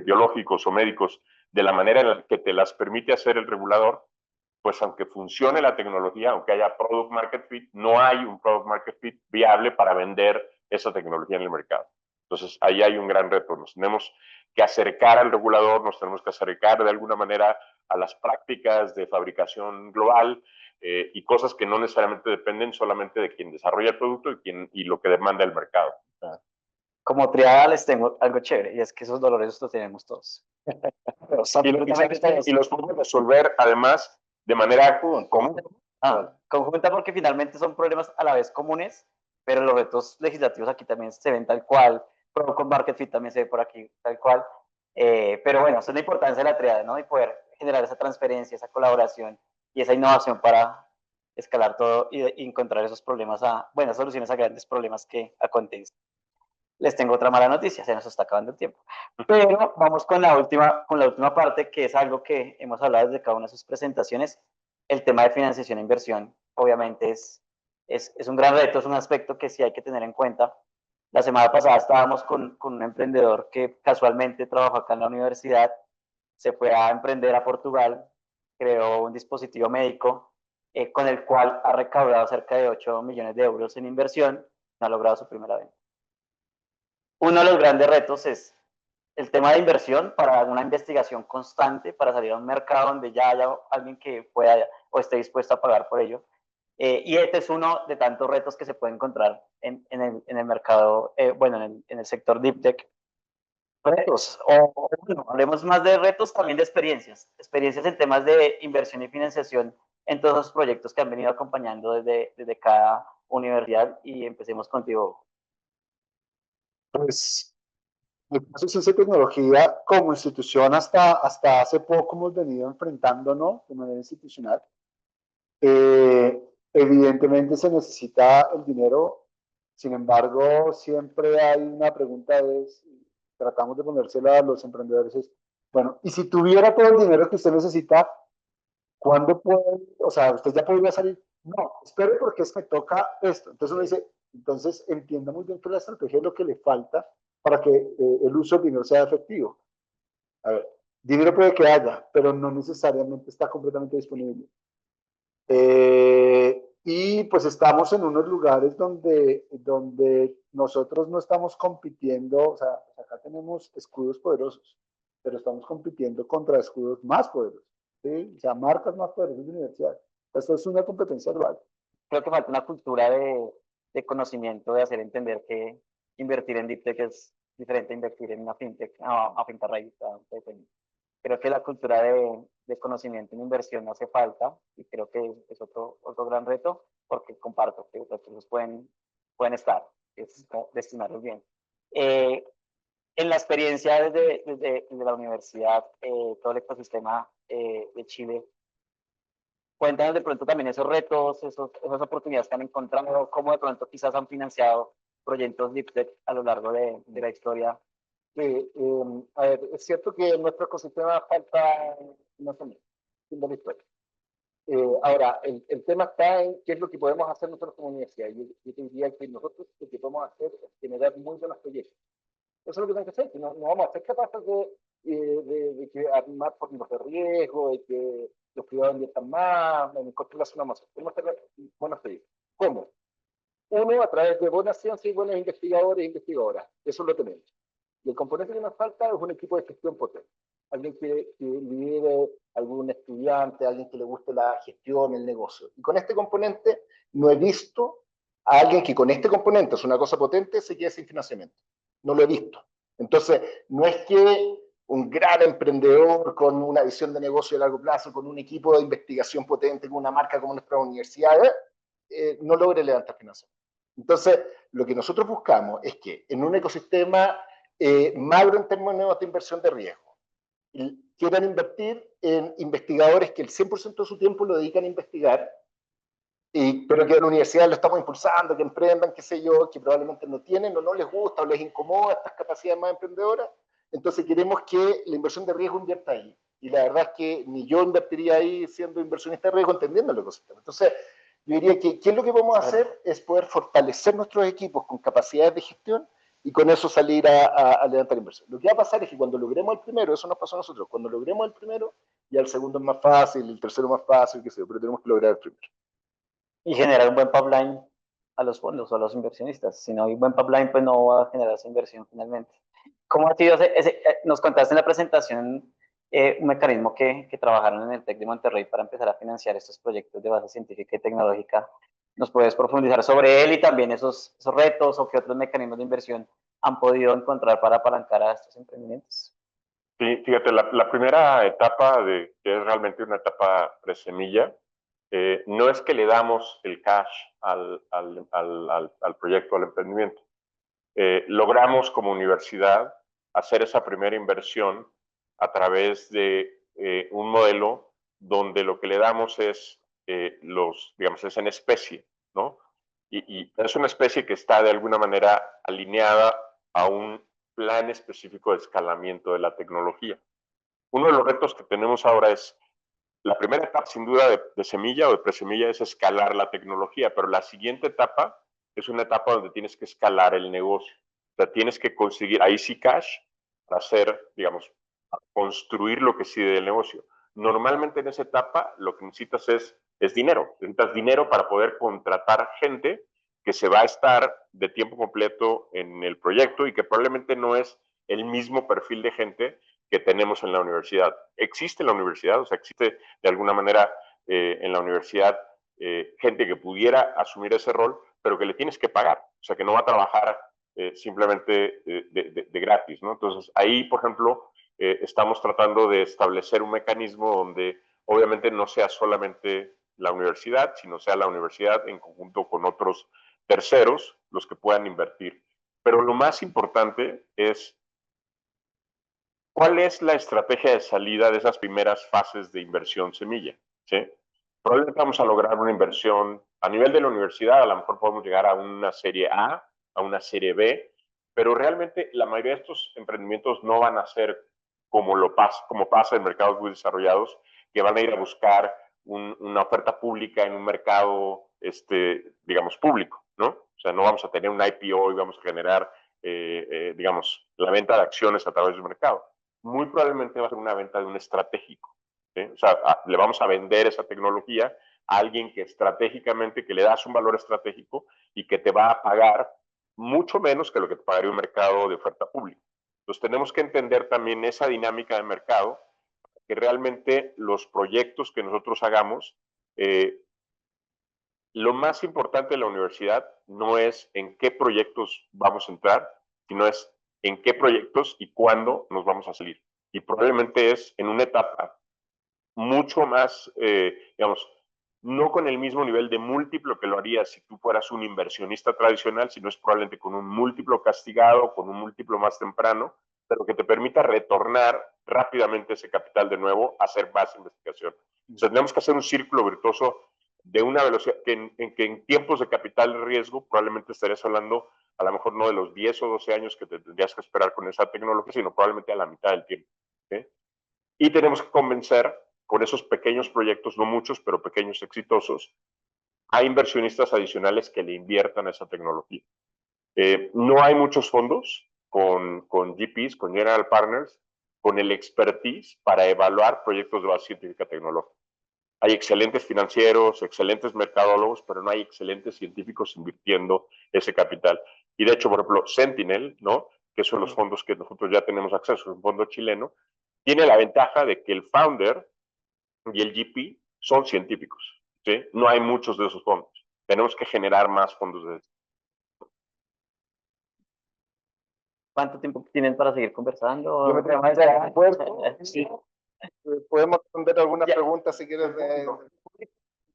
biológicos o médicos, de la manera en la que te las permite hacer el regulador, pues aunque funcione la tecnología, aunque haya product market fit, no hay un product market fit viable para vender esa tecnología en el mercado. Entonces, ahí hay un gran reto. Nos tenemos que acercar al regulador, nos tenemos que acercar de alguna manera a las prácticas de fabricación global y cosas que no necesariamente dependen solamente de quien desarrolla el producto y lo que demanda el mercado. Como triada les tengo algo chévere, y es que esos dolores los tenemos todos. Y los podemos resolver, además, de manera común. Conjunta porque finalmente son problemas a la vez comunes, pero los retos legislativos aquí también se ven tal cual, Product Market Fit también se ve por aquí tal cual, pero bueno, esa es la importancia de la triada, ¿no? Y poder generar esa transferencia, esa colaboración y esa innovación para escalar todo y encontrar esos problemas buenas soluciones a grandes problemas que acontecen. Les tengo otra mala noticia, se nos está acabando el tiempo. Pero vamos con la última parte, que es algo que hemos hablado desde cada una de sus presentaciones. El tema de financiación e inversión, obviamente, es un gran reto, es un aspecto que sí hay que tener en cuenta. La semana pasada estábamos con un emprendedor que casualmente trabajó acá en la universidad, se fue a emprender a Portugal, creó un dispositivo médico con el cual ha recaudado cerca de 8 millones de euros en inversión, no ha logrado su primera venta. Uno de los grandes retos es el tema de inversión para una investigación constante, para salir a un mercado donde ya haya alguien que pueda o esté dispuesto a pagar por ello. Y este es uno de tantos retos que se puede encontrar en el mercado, en el sector Deep Tech. Retos, o bueno, hablemos más de retos, también de experiencias en temas de inversión y financiación en todos los proyectos que han venido acompañando desde cada universidad, y empecemos contigo. Pues el caso de ciencia y tecnología como institución hasta hace poco hemos venido enfrentándonos de manera institucional. Evidentemente se necesita el dinero, sin embargo siempre hay una pregunta, tratamos de ponérsela a los emprendedores, bueno, y si tuviera todo el dinero que usted necesita, ¿cuándo puede? O sea, usted ya podría salir. No, espere porque es que toca esto. Entonces uno dice, Entonces, entienda muy bien que la estrategia es lo que le falta para que el uso del dinero sea efectivo. A ver, dinero puede que haya, pero no necesariamente está completamente disponible. Y pues estamos en unos lugares donde nosotros no estamos compitiendo, o sea, acá tenemos escudos poderosos, pero estamos compitiendo contra escudos más poderosos, ¿sí? O sea, marcas más poderosas de universidad. Esto es una competencia global. Creo que falta una cultura de conocimiento, de hacer entender que invertir en Deep Tech es diferente a invertir en una fintech, a finca raíz. Creo que la cultura de conocimiento en inversión hace falta y creo que es otro gran reto porque comparto que los recursos pueden estar, es destinarlos bien. En la experiencia desde la universidad, todo el ecosistema de Chile, cuéntanos de pronto también esos retos, esas oportunidades que han encontrado, cómo de pronto quizás han financiado proyectos Deep Tech a lo largo de la historia. A ver, es cierto que en nuestro ecosistema falta, no sé, fin de la historia. Ahora, el tema está en qué es lo que podemos hacer nosotros como universidad. Yo te diría que nosotros lo que podemos hacer es generar muy buenos proyectos. Eso es lo que tenemos que hacer, que no vamos a ser capaces de que armar fondos de riesgo, de que los privados inviertan más, en construir la zona más. Tenemos que tener buenos proyectos. ¿Cómo? Uno, a través de buena ciencia y buenos investigadores e investigadoras. Eso lo tenemos. Y el componente que nos falta es un equipo de gestión potente. Alguien que lidere, algún estudiante, alguien que le guste la gestión, el negocio. Y con este componente no he visto a alguien que con este componente es una cosa potente se quede sin financiamiento. No lo he visto. Entonces, no es que un gran emprendedor con una visión de negocio a largo plazo, con un equipo de investigación potente, con una marca como nuestra universidad, no logre levantar financiamiento. Entonces, lo que nosotros buscamos es que en un ecosistema magro en términos de inversión de riesgo, quieran invertir en investigadores que el 100% de su tiempo lo dedican a investigar, pero que en la universidad lo estamos impulsando, que emprendan, qué sé yo, que probablemente no tienen o no les gusta o les incomoda estas capacidades más emprendedoras. Entonces queremos que la inversión de riesgo invierta ahí. Y la verdad es que ni yo invertiría ahí siendo inversionista de riesgo, entendiendo el ecosistema. Entonces, yo diría que ¿qué es lo que podemos hacer? Es poder fortalecer nuestros equipos con capacidades de gestión y con eso salir a levantar inversión. Lo que va a pasar es que cuando logremos el primero, eso nos pasó a nosotros, cuando logremos el primero, ya el segundo es más fácil, el tercero más fácil, qué sé yo, pero tenemos que lograr el primero. Y generar un buen pipeline a los fondos o a los inversionistas. Si no hay un buen pipeline, pues no va a generar esa inversión finalmente. ¿Cómo ha sido nos contaste en la presentación un mecanismo que trabajaron en el TEC de Monterrey para empezar a financiar estos proyectos de base científica y tecnológica? ¿Nos puedes profundizar sobre él y también esos retos o qué otros mecanismos de inversión han podido encontrar para apalancar a estos emprendimientos? Sí, fíjate, la primera etapa, que es realmente una etapa presemilla, no es que le damos el cash al proyecto, al emprendimiento. Logramos como universidad hacer esa primera inversión a través de un modelo donde lo que le damos es digamos, es en especie, ¿no? Y es una especie que está de alguna manera alineada a un plan específico de escalamiento de la tecnología. Uno de los retos que tenemos ahora es, la primera etapa sin duda de semilla o de presemilla es escalar la tecnología, pero la siguiente etapa es una etapa donde tienes que escalar el negocio. O sea, tienes que conseguir ahí sí cash para hacer, digamos, construir lo que sigue del negocio. Normalmente en esa etapa lo que necesitas es dinero. Necesitas dinero para poder contratar gente que se va a estar de tiempo completo en el proyecto y que probablemente no es el mismo perfil de gente que tenemos en la universidad. Existe en la universidad, o sea, existe de alguna manera en la universidad gente que pudiera asumir ese rol, pero que le tienes que pagar, o sea, que no va a trabajar simplemente de gratis, ¿no? Entonces, ahí, por ejemplo, estamos tratando de establecer un mecanismo donde obviamente no sea solamente la universidad, sino sea la universidad en conjunto con otros terceros los que puedan invertir. Pero lo más importante es ¿cuál es la estrategia de salida de esas primeras fases de inversión semilla? ¿Sí? Probablemente vamos a lograr una inversión a nivel de la universidad, a lo mejor podemos llegar a una serie a una serie B, pero realmente la mayoría de estos emprendimientos no van a ser como pasa en mercados muy desarrollados, que van a ir a buscar una oferta pública en un mercado, digamos, público. ¿no? O sea, no vamos a tener un IPO y vamos a generar, digamos, la venta de acciones a través del mercado. Muy probablemente va a ser una venta de un estratégico. O sea, le vamos a vender esa tecnología a alguien que estratégicamente, que le das un valor estratégico y que te va a pagar mucho menos que lo que te pagaría un mercado de oferta pública. Entonces tenemos que entender también esa dinámica de mercado, que realmente los proyectos que nosotros hagamos, lo más importante de la universidad no es en qué proyectos vamos a entrar, sino es en qué proyectos y cuándo nos vamos a salir. Y probablemente es en una etapa mucho más, digamos, no con el mismo nivel de múltiplo que lo harías si tú fueras un inversionista tradicional, sino es probablemente con un múltiplo castigado, con un múltiplo más temprano, pero que te permita retornar rápidamente ese capital de nuevo a hacer más investigación. Entonces, tenemos que hacer un círculo virtuoso de una velocidad que en tiempos de capital de riesgo probablemente estarías hablando a lo mejor no de los 10 o 12 años que te tendrías que esperar con esa tecnología, sino probablemente a la mitad del tiempo. ¿Sí? Y tenemos que convencer con esos pequeños proyectos, no muchos, pero pequeños exitosos, a inversionistas adicionales que le inviertan a esa tecnología. No hay muchos fondos con GPs, con General Partners, con el expertise para evaluar proyectos de base científica tecnológica. Hay excelentes financieros, excelentes mercadólogos, pero no hay excelentes científicos invirtiendo ese capital. Y de hecho, por ejemplo, Sentinel, ¿no? Que son los fondos que nosotros ya tenemos acceso, un fondo chileno, tiene la ventaja de que el founder y el GP son científicos, ¿sí? No hay muchos de esos fondos. Tenemos que generar más fondos de esos. ¿Cuánto tiempo tienen para seguir conversando? Yo me tengo que ir al aeropuerto. Sí. Podemos responder algunas Ya. preguntas si quieres.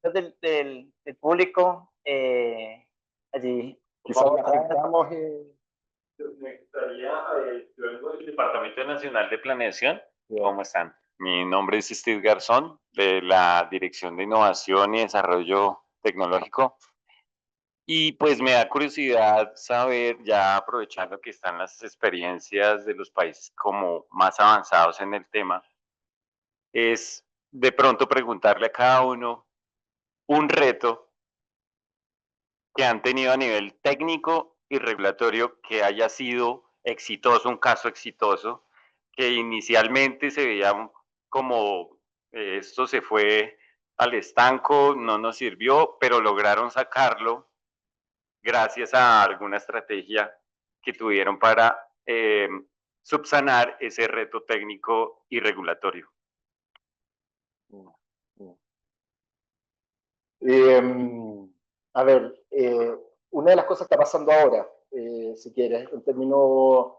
Del público, allí. Quizás presentamos. Me gustaría, yo vengo del Departamento Nacional de Planeación. ¿Cómo están? Mi nombre es Steve Garzón, de la Dirección de Innovación y Desarrollo Tecnológico. Y pues me da curiosidad saber, ya aprovechando que están las experiencias de los países como más avanzados en el tema, es de pronto preguntarle a cada uno un reto que han tenido a nivel técnico y regulatorio que haya sido exitoso, un caso exitoso, que inicialmente se veía como esto se fue al estanco, no nos sirvió, pero lograron sacarlo gracias a alguna estrategia que tuvieron para subsanar ese reto técnico y regulatorio. A ver, una de las cosas que está pasando ahora, si quieres, en términos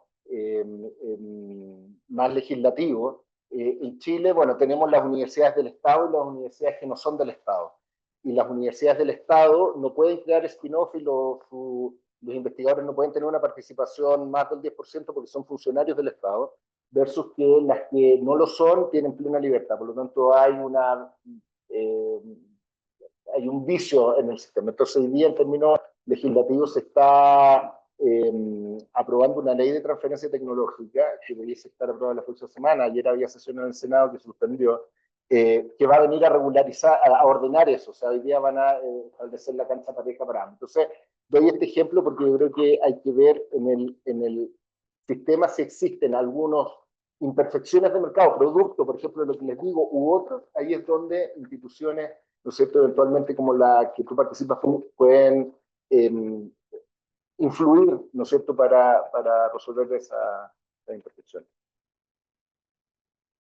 más legislativos, en Chile, bueno, tenemos las universidades del Estado y las universidades que no son del Estado. Y las universidades del Estado no pueden crear spin-off y los investigadores no pueden tener una participación más del 10% porque son funcionarios del Estado, versus que las que no lo son tienen plena libertad. Por lo tanto, hay un vicio en el sistema. Entonces, hoy día, en términos legislativos, se está aprobando una ley de transferencia tecnológica que debiese estar aprobada la próxima semana. Ayer había sesión en el Senado que se suspendió, que va a venir a regularizar, a ordenar eso. O sea, hoy día van a establecer la cancha pareja para ambos. Entonces, doy este ejemplo porque yo creo que hay que ver en el sistema si existen algunos imperfecciones de mercado, producto, por ejemplo, lo que les digo, u otros, ahí es donde instituciones, ¿no es cierto?, eventualmente como la que tú participas, pueden influir, ¿no es cierto?, para resolver esa imperfección.